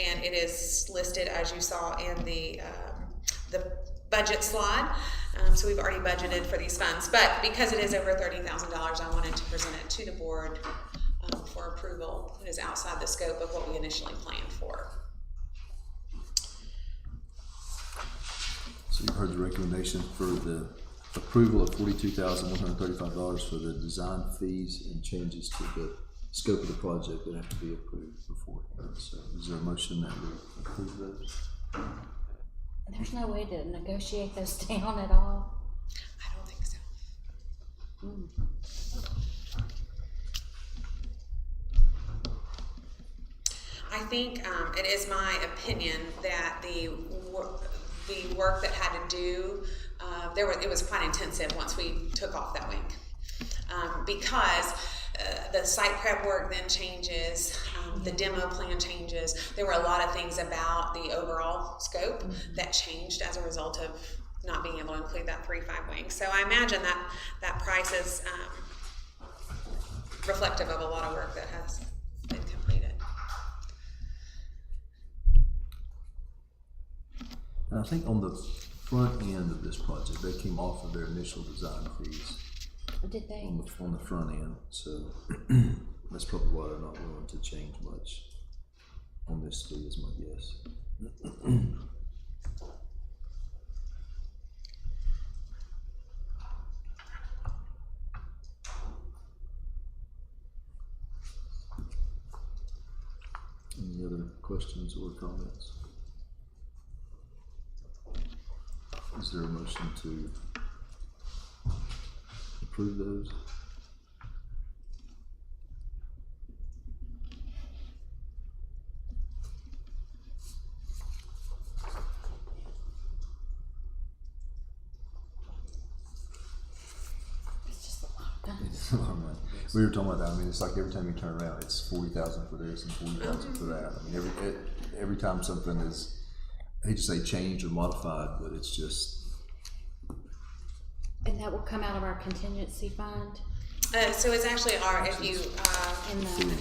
and it is listed as you saw in the budget slide. So we've already budgeted for these funds, but because it is over $30,000, I wanted to present it to the board for approval. It is outside the scope of what we initially planned for. So you've heard the recommendation for the approval of $42,135 for the design fees and changes to the scope of the project that have to be approved before. So is there a motion that we approve those? There's no way to negotiate those down at all? I don't think so. I think it is my opinion that the work that had to do, it was quite intensive once we took off that wing. Because the site prep work then changes, the demo plan changes. There were a lot of things about the overall scope that changed as a result of not being able to include that 3-5 wing. So I imagine that price is reflective of a lot of work that has been completed. And I think on the front end of this project, they came off of their initial design fees. Did they? On the front end, so that's probably why they're not willing to change much on this fee, is my guess. Any other questions or comments? Is there a motion to approve those? It's just a lot of money. It's a lot of money. We were talking about that. I mean, it's like every time you turn around, it's 40,000 for this and 40,000 for that. I mean, every time something is, I hate to say changed or modified, but it's just. And that will come out of our contingency fund? So it's actually if you,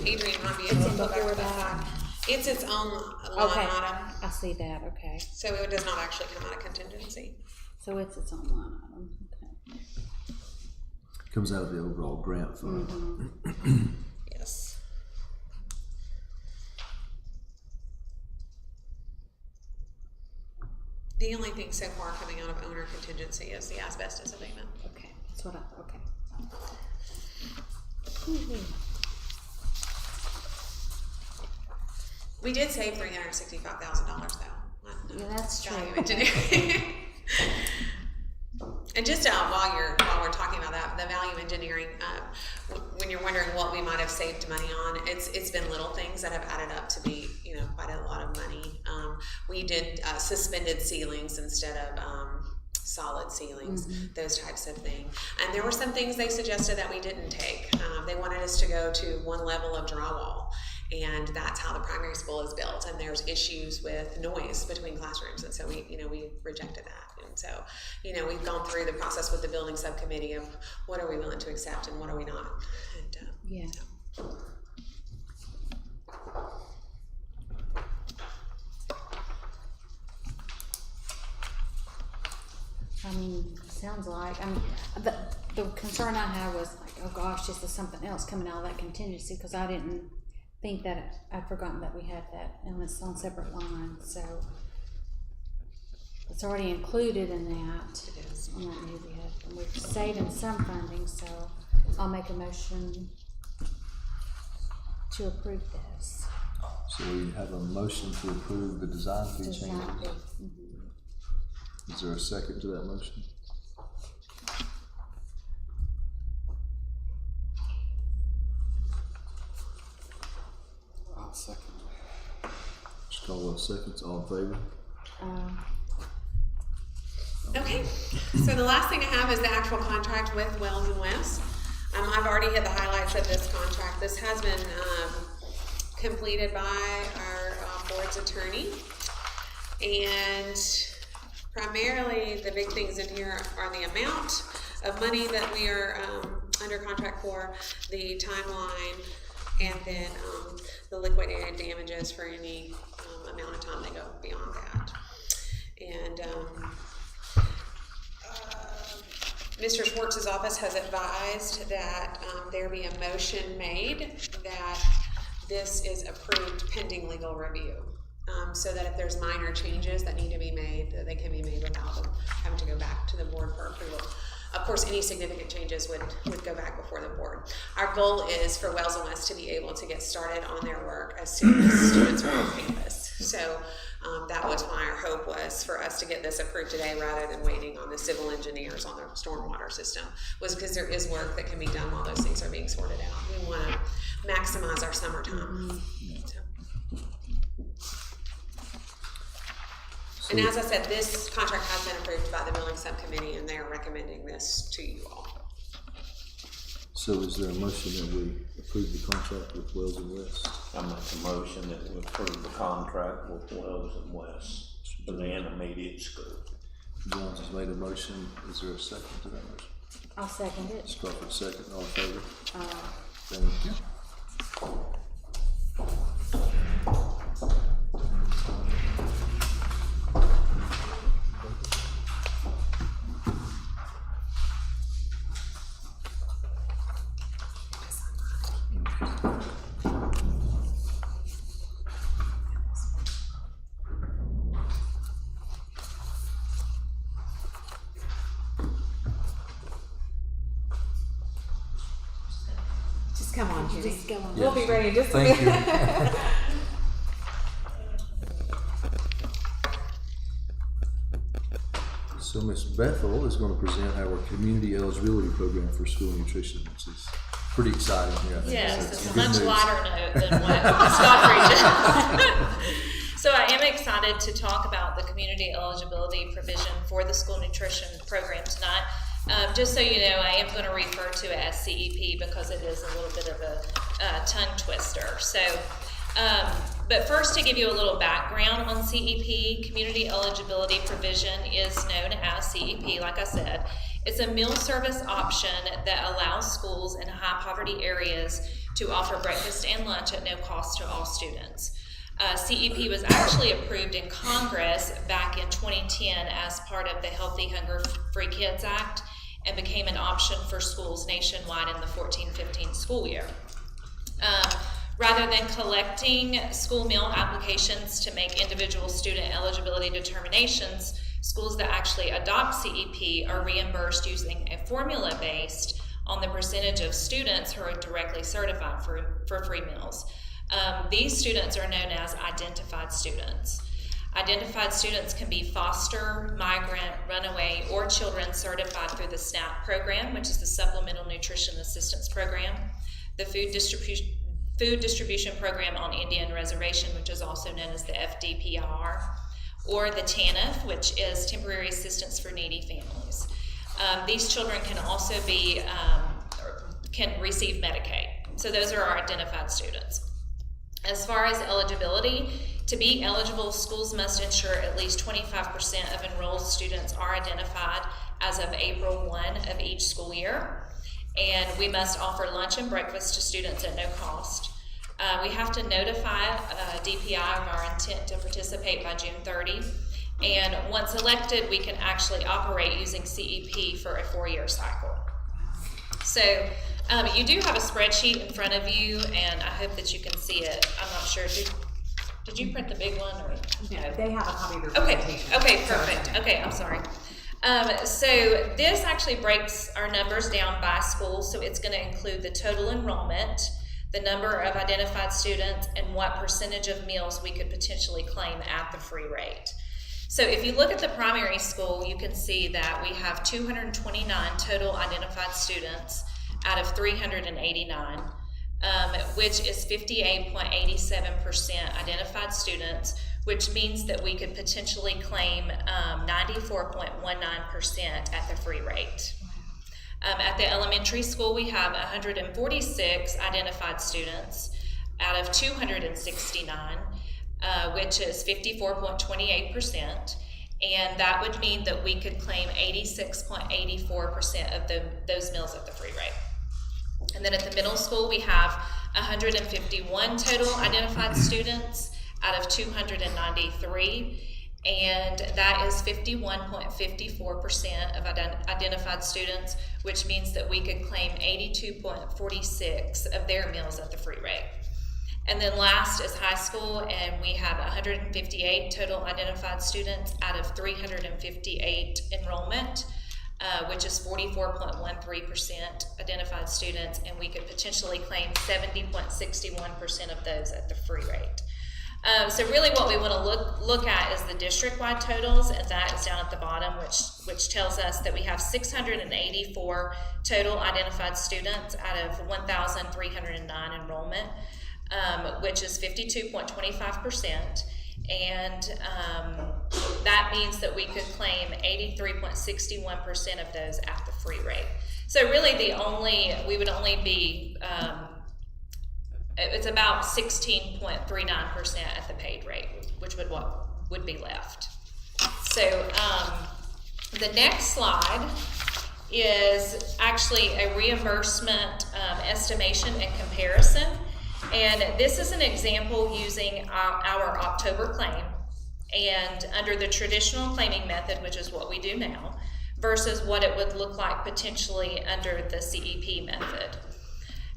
Adrian might be able to look over that. It's its own line item. I see that, okay. So it does not actually come out of contingency. So it's its own line item, okay. Comes out of the overall grant fund. Yes. The only thing so far coming out of owner contingency is the asbestos abatement. Okay, that's what okay. We did save $365,000 though. Yeah, that's true. Value engineering. And just while we're talking about that, the value engineering, when you're wondering what we might have saved money on, it's been little things that have added up to be quite a lot of money. We did suspended ceilings instead of solid ceilings, those types of things. And there were some things they suggested that we didn't take. They wanted us to go to one level of drywall. And that's how the primary school is built. And there's issues with noise between classrooms. And so we rejected that. And so, we've gone through the process with the building subcommittee of what are we willing to accept and what are we not. And, So. I mean, sounds like, the concern I had was like, oh gosh, this is something else coming out of that contingency, because I didn't think that, I'd forgotten that we had that, and it's on separate lines, so it's already included in that. It is. On that new bid, and we're saving some funding, so I'll make a motion to approve this. So we have a motion to approve the design fee changes. Is there a second to that motion? I'll second. Just call those seconds. All in favor? Okay, so the last thing I have is the actual contract with Wells and West. I've already hit the highlights of this contract. This has been completed by our board's attorney, and primarily the big things in here are the amount of money that we are under contract for, the timeline, and then the liquidated damages for any amount of time they go beyond that. And Mr. Schwartz's office has advised that there be a motion made that this is approved pending legal review. So that if there's minor changes that need to be made, that they can be made without them having to go back to the board for approval. Of course, any significant changes would go back before the board. Our goal is for Wells and West to be able to get started on their work as soon as students are on campus. So that was why our hope was for us to get this approved today rather than waiting on the civil engineers on the stormwater system, was because there is work that can be done while those things are being sorted out. We want to maximize our summertime. And as I said, this contract has been approved by the building subcommittee, and they are recommending this to you all. So is there a motion that we approve the contract with Wells and West? I make a motion that we approve the contract with Wells and West for the intermediate school. Jones has made a motion. Is there a second to that motion? I'll second it. Crawford, second. All in favor? Thank you. Just come on, Judy. Just go on. We'll be ready in just a Thank minute. you. So Ms. Bethel is going to present our community eligibility program for school nutrition, which is pretty exciting here. I think. Yes, So it's a good much news. lighter note than what Scott preached. So I am excited to talk about the community eligibility provision for the school nutrition program tonight. Just so you know, I am going to refer to it as CEP because it is a little bit of a tongue twister. So, but first to give you a little background on CEP, community eligibility provision is known as CEP, like I said. It's a meal service option that allows schools in high poverty areas to offer breakfast and lunch at no cost to all students. CEP was actually approved in Congress back in 2010 as part of the Healthy Hunger Free Kids Act and became an option for schools nationwide in the 14-15 school year. Rather than collecting school meal applications to make individual student eligibility determinations, schools that actually adopt CEP are reimbursed using a formula based on the percentage of students who are directly certified for free meals. These students are known as identified students. Identified students can be foster, migrant, runaway, or children certified through the SNAP program, which is the Supplemental Nutrition Assistance Program, the Food Distribution Program on Indian Reservation, which is also known as the FDPR, or the TANF, which is Temporary Assistance for Needy Families. These children can also be, can receive Medicaid. So those are our identified students. As far as eligibility, to be eligible, schools must ensure at least 25% of enrolled students are identified as of April 1 of each school year. And we must offer lunch and breakfast to students at no cost. We have to notify DPI of our intent to participate by June 30. And once elected, we can actually operate using CEP for a 4-year cycle. So you do have a spreadsheet in front of you, and I hope that you can see it. I'm not sure. Did you print the big one? Or No, they have a copy of your Okay, presentation. okay, perfect. Okay, I'm sorry. So this actually breaks our numbers down by school, so it's going to include the total enrollment, the number of identified students, and what percentage of meals we could potentially claim at the free rate. So if you look at the primary school, you can see that we have 229 total identified students out of 389, which is 58.87% identified students, which means that we could potentially claim 94.19% at the free rate. At the elementary school, we have 146 identified students out of 269, which is 54.28%, and that would mean that we could claim 86.84% of those meals at the free rate. And then at the middle school, we have 151 total identified students out of 293, and that is 51.54% of identified students, which means that we could claim 82.46 of their meals at the free rate. And then last is high school, and we have 158 total identified students out of 358 enrollment, which is 44.13% identified students, and we could potentially claim 70.61% of those at the free rate. So really what we want to look at is the district-wide totals, and that is down at the bottom, which tells us that we have 684 total identified students out of 1,309 enrollment, which is 52.25%, and that means that we could claim 83.61% of those at the free rate. So really we would only be, it's about 16.39% at the paid rate, which would be left. So the next slide is actually a reimbursement estimation and comparison. And this is an example using our October claim and under the traditional claiming method, which is what we do now, versus what it would look like potentially under the CEP method.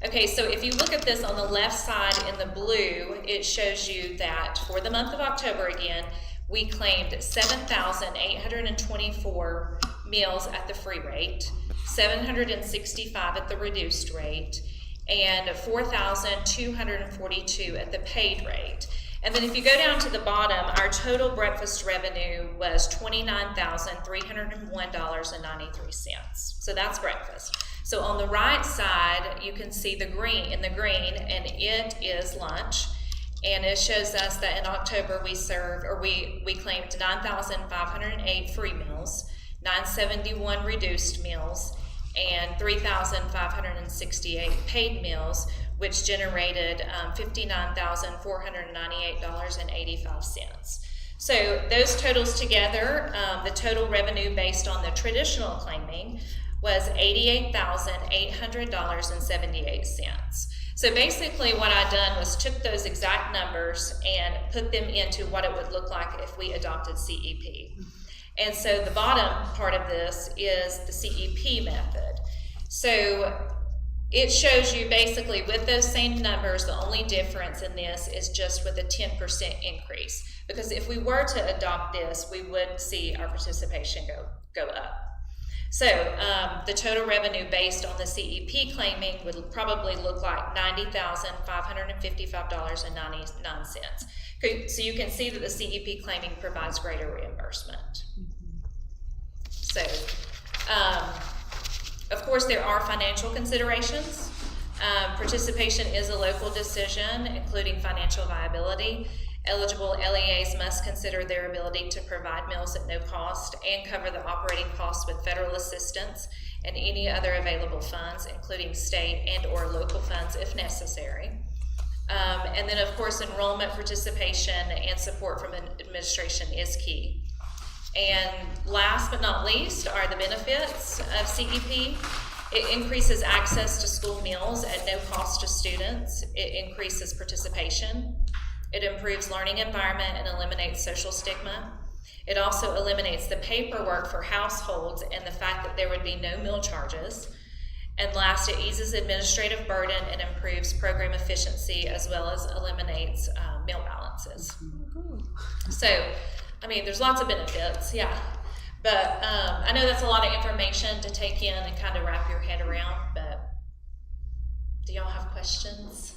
Okay, so if you look at this on the left side in the blue, it shows you that for the month of October again, we claimed 7,824 meals at the free rate, 765 at the reduced rate, and 4,242 at the paid rate. And then if you go down to the bottom, our total breakfast revenue was $29,301.93. So that's breakfast. So on the right side, you can see the green, and it is lunch. And it shows us that in October we claimed 9,508 free meals, 971 reduced meals, and 3,568 paid meals, which generated $59,498.85. So those totals together, the total revenue based on the traditional claiming was $88,800.78. So basically what I done was took those exact numbers and put them into what it would look like if we adopted CEP. And so the bottom part of this is the CEP method. So it shows you basically with those same numbers, the only difference in this is just with a 10% increase. Because if we were to adopt this, we would see our participation go up. So the total revenue based on the CEP claiming would probably look like $90,555.99. So you can see that the CEP claiming provides greater reimbursement. So, of course, there are financial considerations. Participation is a local decision, including financial viability. Eligible LEAs must consider their ability to provide meals at no cost and cover the operating costs with federal assistance and any other available funds, including state and or local funds if necessary. And then, of course, enrollment, participation, and support from administration is key. And last but not least are the benefits of CEP. It increases access to school meals at no cost to students. It increases participation. It improves learning environment and eliminates social stigma. It also eliminates the paperwork for households and the fact that there would be no meal charges. And last, it eases administrative burden and improves program efficiency as well as eliminates meal balances. So, I mean, there's lots of benefits, yeah. But I know that's a lot of information to take in and kind of wrap your head around, but do y'all have questions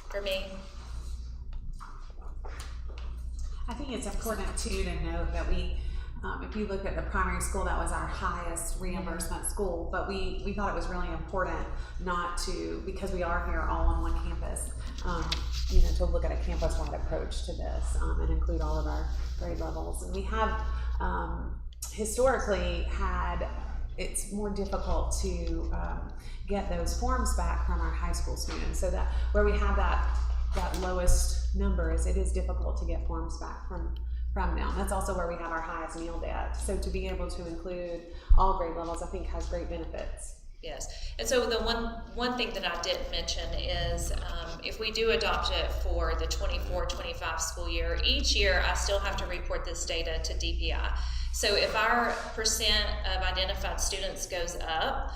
for me? I think it's important too to note that we, if you look at the primary school, that was our highest reimbursement school, but we thought it was really important not to, because we are here all on one campus, to look at a campus-wide approach to this and include all of our grade levels. And we have historically had, it's more difficult to get those forms back from our high school students. So that where we have that lowest numbers, it is difficult to get forms back from them. That's also where we have our highest meal debt. So to be able to include all grade levels, I think has great benefits. Yes, and so the one thing that I didn't mention is if we do adopt it for the 24-25 school year, each year I still have to report this data to DPI. So if our percent of identified students goes up,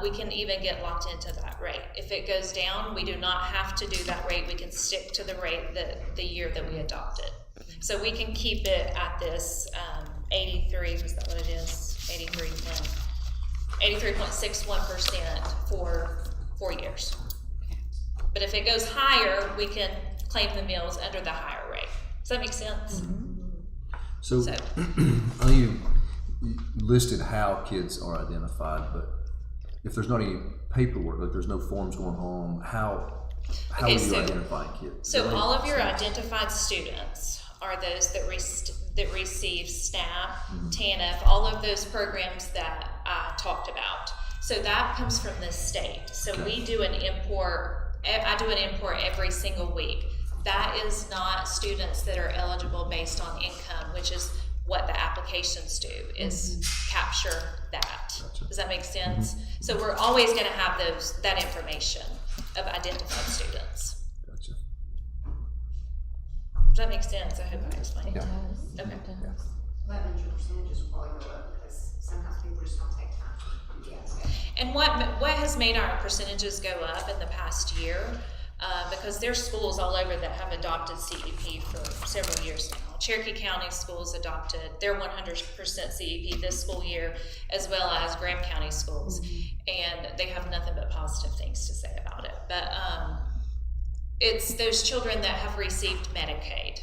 we can even get locked into that rate. If it goes down, we do not have to do that rate. We can stick to the rate that the year that we adopted. So we can keep it at this 83, is that what it is? 83.61% for 4 years. But if it goes higher, we can claim the meals under the higher rate. Does that make sense? So, I know you listed how kids are identified, but if there's not any paperwork, like there's no forms going home, how are you identifying kids? So all of your identified students are those that receive SNAP, TANF, all of those programs that I talked about. So that comes from the state. So we do an import, I do an import every single week. That is not students that are eligible based on income, which is what the applications do, is capture that. Does that make sense? So we're always going to have that information of identified students. Does that make sense? I hope I explained it. Okay. That means your percentages will probably go up because sometimes people just don't take time. And what has made our percentages go up in the past year, because there's schools all over that have adopted CEP for several years now. Cherokee County schools adopted their 100% CEP this school year, as well as Graham County schools, and they have nothing but positive things to say about it. But it's those children that have received Medicaid.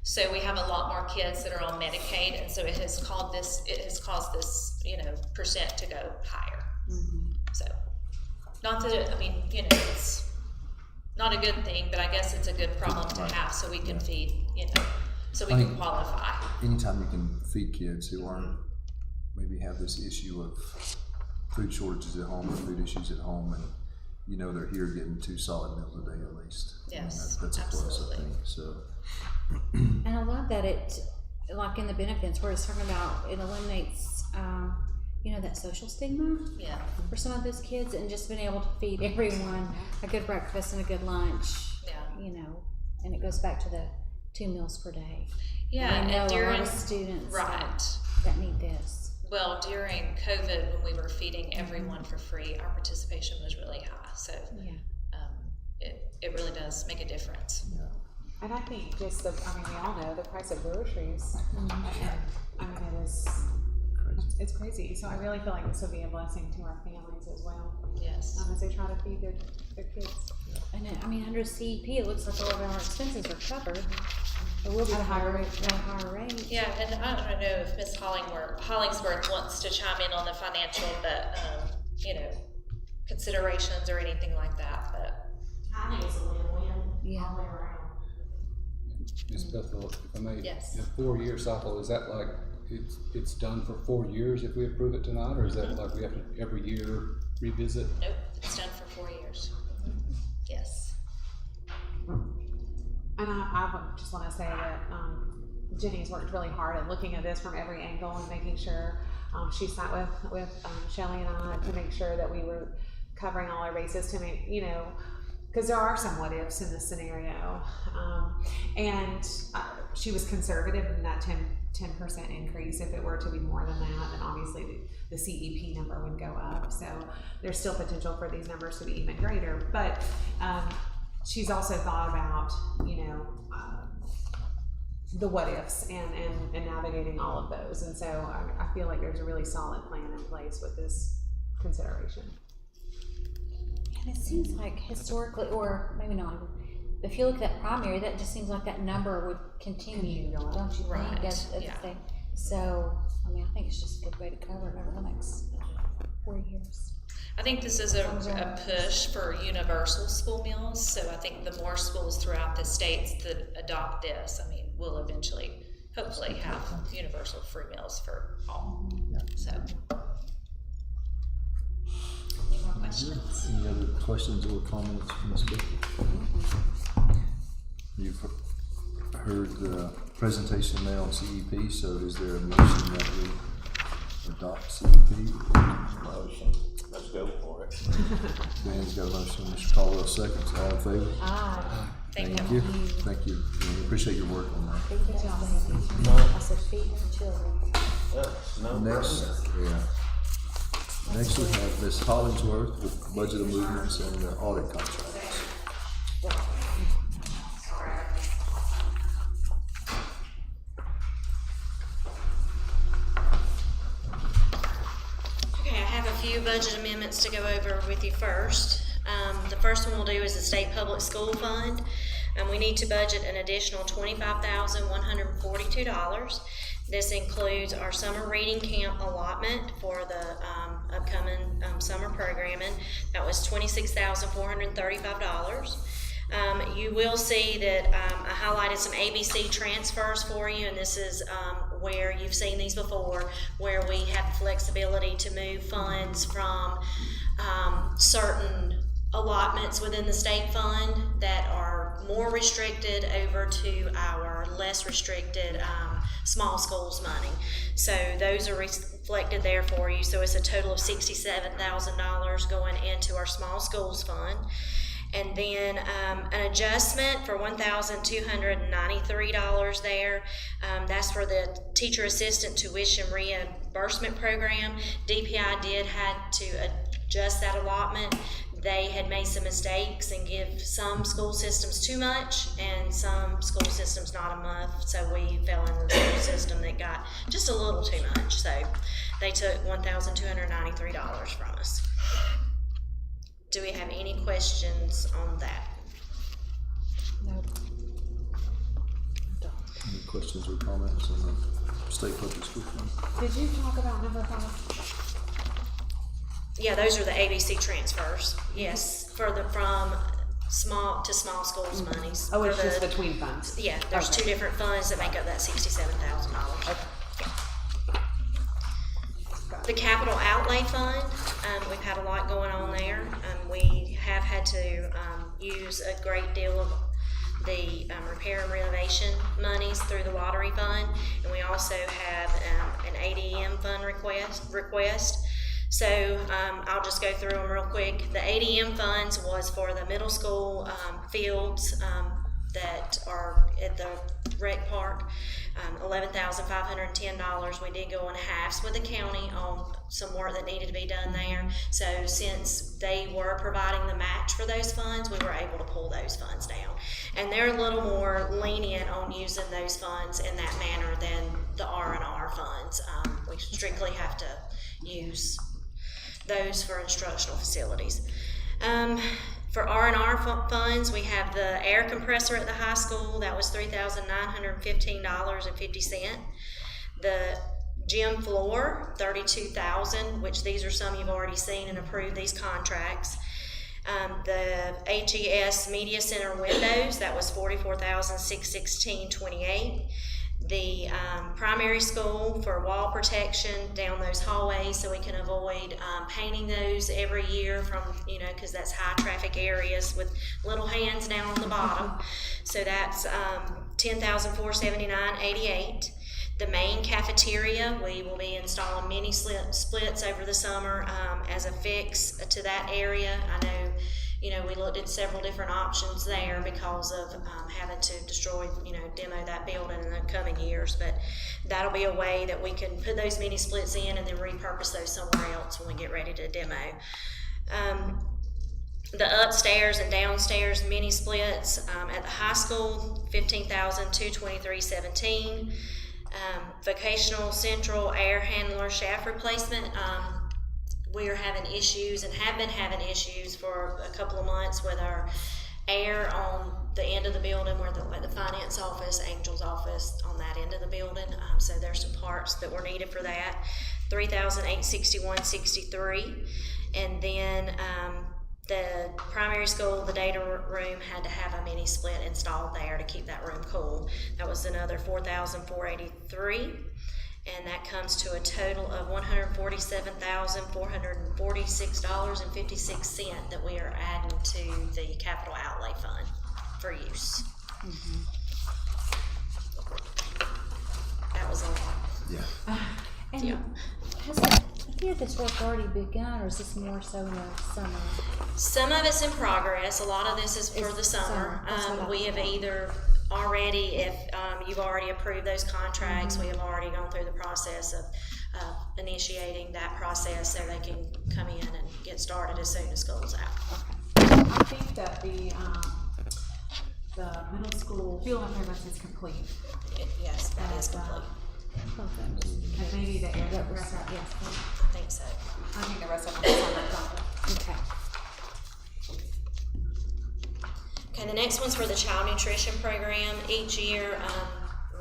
So we have a lot more kids that are on Medicaid, and so it has caused this, percent to go higher. So, not that it's not a good thing, but I guess it's a good problem to have, so we can feed, so we can qualify. Anytime you can feed kids who aren't, maybe have this issue of food shortages at home or food issues at home, and they're here getting 2 solid meals a day at least. Yes, that's a plus, I think. So. And I love that it, like in the benefits, where it's talking about it eliminates, that social stigma for some of those kids, and just being able to feed everyone a good breakfast and a good lunch. And it goes back to the 2 meals per day. Yeah, and I know during, a lot of students that need this. Well, during COVID, when we were feeding everyone for free, our participation was really high. So it really does make a difference. And I think just we all know the price of groceries. It's crazy. So I really feel like this will be a blessing to our families as well. Yes. As they try to feed their kids. And under CEP, it looks like all of our expenses are covered. It will be at a higher rate. Yeah, and I don't know if Ms. Hollingsworth wants to chime in on the financial, but considerations or anything like that. But I think it's a win-win all the way around. Ms. Bethel, if I may, yes. In a 4-year cycle, is that like it's done for 4 years if we approve it tonight, or is that like we have to every year revisit? Nope, it's done for 4 years. Yes. And I just want to say that Jenny's worked really hard at looking at this from every angle and making sure she sat with Shelly and I to make sure that we were covering all our bases to make, because there are some what ifs in this scenario. And she was conservative in that 10% increase. If it were to be more than that, then obviously the CEP number would go up. So there's still potential for these numbers to be even greater. But she's also thought about, the what ifs and navigating all of those. And so I feel like there's a really solid plan in place with this consideration. And it seems like historically, or maybe not, if you look at that primary, that just seems like that number would continue, don't you think? So, I think it's just a good way to cover it over the next 4 years. I think this is a push for universal school meals. So I think the more schools throughout the states that adopt this, we'll eventually, hopefully, have universal free meals for all. So, any more questions? Any other questions or comments from the speaker? You've heard the presentation now on CEP, so is there a motion that we adopt CEP? Motion. Let's go for it. Dan's got a motion, Mr. Caldwell seconds, all in favor? Aye. Thank you. Thank you. We appreciate your work on that. Thank you, John. I said, feed the children. That's no Next, brainer. yeah. Next we have Ms. Hollingsworth with budget movements and the audit contracts. Okay, I have a few budget amendments to go over with you first. The first one we'll do is the state public school fund. We need to budget an additional $25,142. This includes our summer reading camp allotment for the upcoming summer programming. That was $26,435. You will see that I highlighted some ABC transfers for you, and this is where you've seen these before, where we have flexibility to move funds from certain allotments within the state fund that are more restricted over to our less restricted small schools money. So those are reflected there for you. So it's a total of $67,000 going into our small schools fund. And then an adjustment for $1,293 there. That's for the teacher assistant tuition reimbursement program. DPI did have to adjust that allotment. They had made some mistakes and give some school systems too much and some school systems not enough. So we fell into the school system that got just a little too much. So they took $1,293 from us. Do we have any questions on that? No. Any questions or comments on the state public school fund? Did you talk about number 5? Yeah, those are the ABC transfers. Yes, from small to small schools monies. Oh, it's just between funds. Yeah, there's Okay. two different funds that make up that $67,000. Okay. The capital outlay fund, we've had a lot going on there. We have had to use a great deal of the repair and renovation monies through the lottery fund, and we also have an ADM fund request. So I'll just go through them real quick. The ADM funds was for the middle school fields that are at the rec park, $11,510. We did go in halves with the county on some work that needed to be done there. So since they were providing the match for those funds, we were able to pull those funds down. And they're a little more lenient on using those funds in that manner than the R&R funds. We strictly have to use those for instructional facilities. For R&R funds, we have the air compressor at the high school. That was $3,915.50. The gym floor, $32,000, which these are some you've already seen and approved these contracts. The HES Media Center windows, that was $44,616.28. The primary school for wall protection down those hallways so we can avoid painting those every year from, because that's high traffic areas with little hands down on the bottom. So that's $10,479.88. The main cafeteria, we will be installing mini splits over the summer as a fix to that area. I know, we looked at several different options there because of having to destroy, demo that building in the coming years. But that'll be a way that we can put those mini splits in and then repurpose those somewhere else when we get ready to demo. The upstairs and downstairs mini splits at the high school, $15,223.17. Vocational central air handler shaft replacement. We are having issues and have been having issues for a couple of months with our air on the end of the building where the finance office, Angel's office on that end of the building. So there's some parts that were needed for that. $3,861.63. And then the primary school, the data room had to have a mini split installed there to keep that room cool. That was another $4,483. And that comes to a total of $147,446.56 that we are adding to the capital outlay fund for use. Mm-hmm. That was a lot. Yeah. And Yeah. has the any of this work already begun, or is this more so in the summer? Some of it's in progress. A lot of this is for It's the summer. summer. That's what I We have thought. either already, if you've already approved those contracts, we have already gone through the process of initiating that process so they can come in and get started as soon as school's out. I think that the middle school field improvements is complete. Yes, that is complete. And maybe the rest of yes. I think so. I think the rest of them is on that topic. Okay. Okay, the next one's for the child nutrition program. Each year,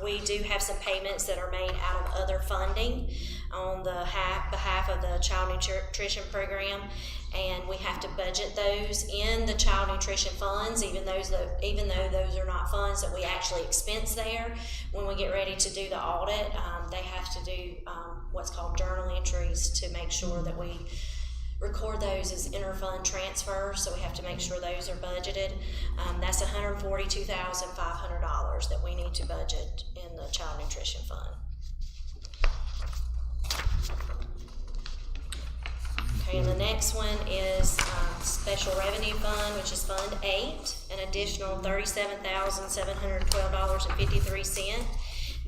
we do have some payments that are made out of other funding on the behalf of the child nutrition program, and we have to budget those in the child nutrition funds, even though those are not funds that we actually expense there. When we get ready to do the audit, they have to do what's called journal entries to make sure that we record those as interfund transfers, so we have to make sure those are budgeted. That's $142,500 that we need to budget in the child nutrition fund. Okay, and the next one is Special Revenue Fund, which is Fund 8, an additional $37,712.53.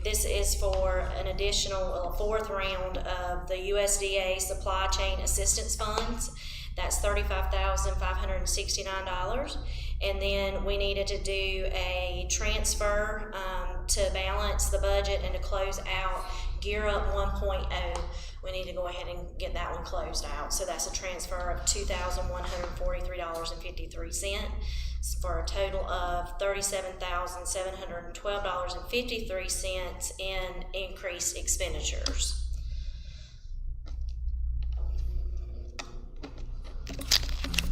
This is for an additional fourth round of the USDA Supply Chain Assistance Funds. That's $35,569. And then we needed to do a transfer to balance the budget and to close out Gear Up 1.0. We need to go ahead and get that one closed out. So that's a transfer of $2,143.53 for a total of $37,712.53 in increased expenditures.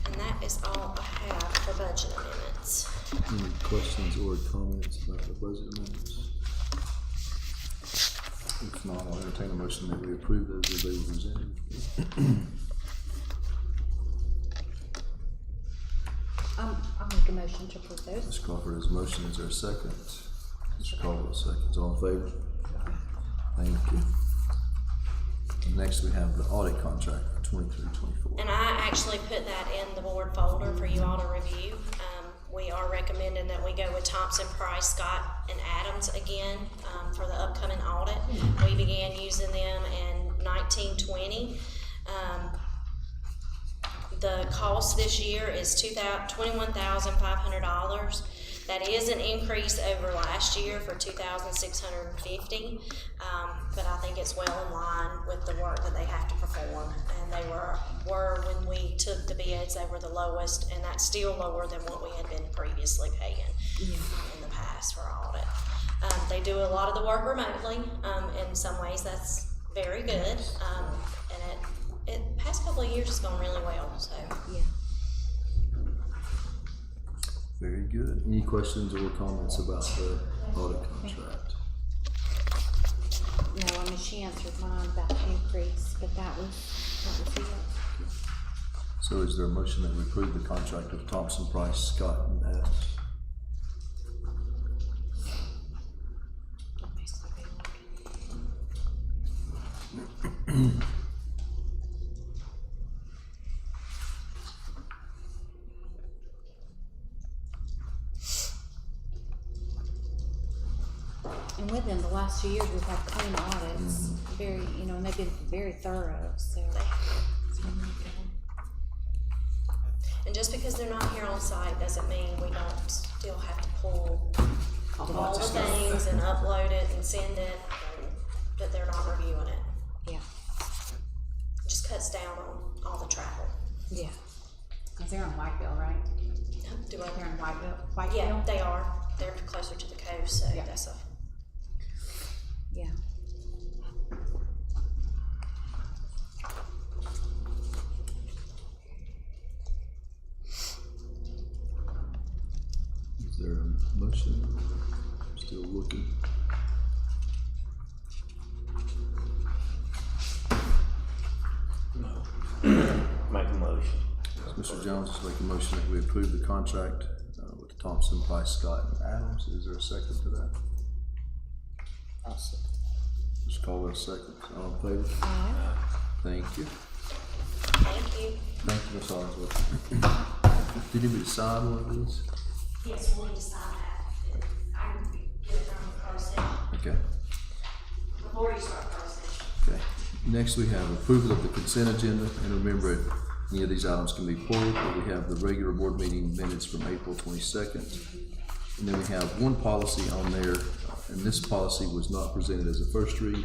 And that is all I have for budget amendments. Any questions or comments about the budget amendments? If not, I'll entertain a motion that we approve those as they were presented. I'll make a motion to approve those. Ms. Crawford has a motion. Is there a second? Mr. Caldwell seconds. All in favor? Thank you. Next, we have the audit contract for 23-24. And I actually put that in the board folder for you all to review. We are recommending that we go with Thompson, Price, Scott, and Adams again for the upcoming audit. We began using them in 1920. The cost this year is $21,500. That is an increase over last year for $2,650, but I think it's well in line with the work that they have to perform. And they were when we took the bids, they were the lowest, and that's still lower than what we had been previously paying in the past for audit. They do a lot of the work remotely. In some ways, that's very good, and it past couple of years has gone really well. So yeah. Very good. Any questions or comments about the audit contract? No, I mean, she answered mine about the increase, but that was it. So is there a motion that we approve the contract of Thompson, Price, Scott, and Adams? And with them, the last 2 years, we've had clean audits, very, and they've been very thorough, so. It's been really good. And just because they're not here on site doesn't mean we don't still have to pull all the things and upload it and send it, and that they're not reviewing it. Yeah. It just cuts down on all the travel. Yeah. Because they're in Whiteville, right? Do I? They're in Whiteville. Yeah, they are. They're closer to the coast, so that's a. Yeah. Is there a motion? Still looking. No. Make a motion. Mr. Jones is making a motion that we approve the contract with Thompson, Price, Scott, and Adams. Is there a second to that? I'll second. Mr. Caldwell seconds. All in favor? Aye. Thank you. Thank you. Thank you, Ms. Hartsworth. Did anybody sign one of these? Yes, we'll decide that. I can get it from the closed session, Okay. before you start closed session. Okay. Next, we have approval of the consent agenda, and remember, any of these items can be pulled, but we have the regular board meeting minutes from April 22nd. And then we have one policy on there, and this policy was not presented as a first read,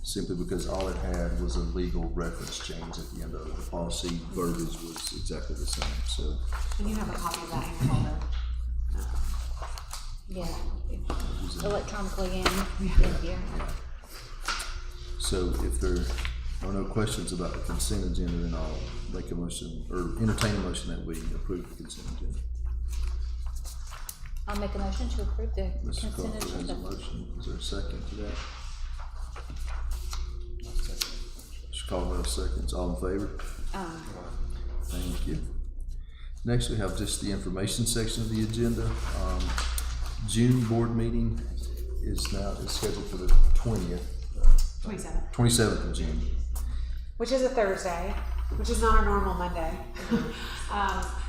simply because all it had was a legal reference change at the end of it. The policy verbiage was exactly the same, so. And you have a copy of that in your folder. Yeah, electronically in here. So if there are no questions about the consent agenda, then I'll make a motion, or entertain a motion that we approve the consent agenda. I'll make a motion to approve the Mr. consent Crawford has a agenda. motion. Is there a second to that? Mr. Caldwell seconds. All in favor? Thank you. Next, we have just the information section of the agenda. June board meeting is scheduled for the 27th of June. Which is a Thursday, which is not our normal Monday.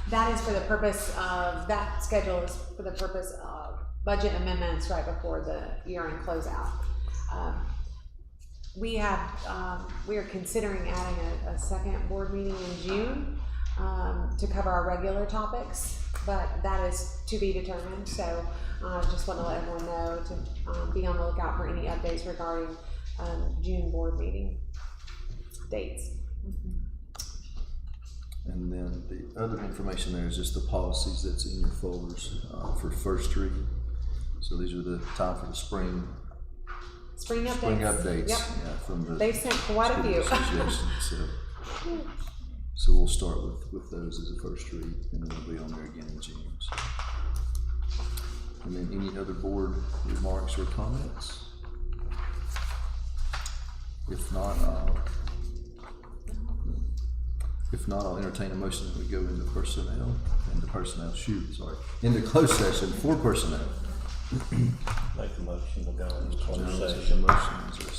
That is for the purpose of, that schedule is for the purpose of budget amendments right before the year-end closeout. We are considering adding a second board meeting in June to cover our regular topics, but that is to be determined. So just want to let everyone know to be on the lookout for any updates regarding June board meeting dates. And then the other information there is just the policies that's in your folders for first read. So these are the time for the spring updates. Yep. Yeah, from the They've sent quite a few. Association. So we'll start with those as a first read, and then we'll be on there again in June. So. And then any other board remarks or comments? If not, I'll entertain a motion that we go into into closed session for personnel. Make a motion to go into closed Jones has session. a motion. Is there a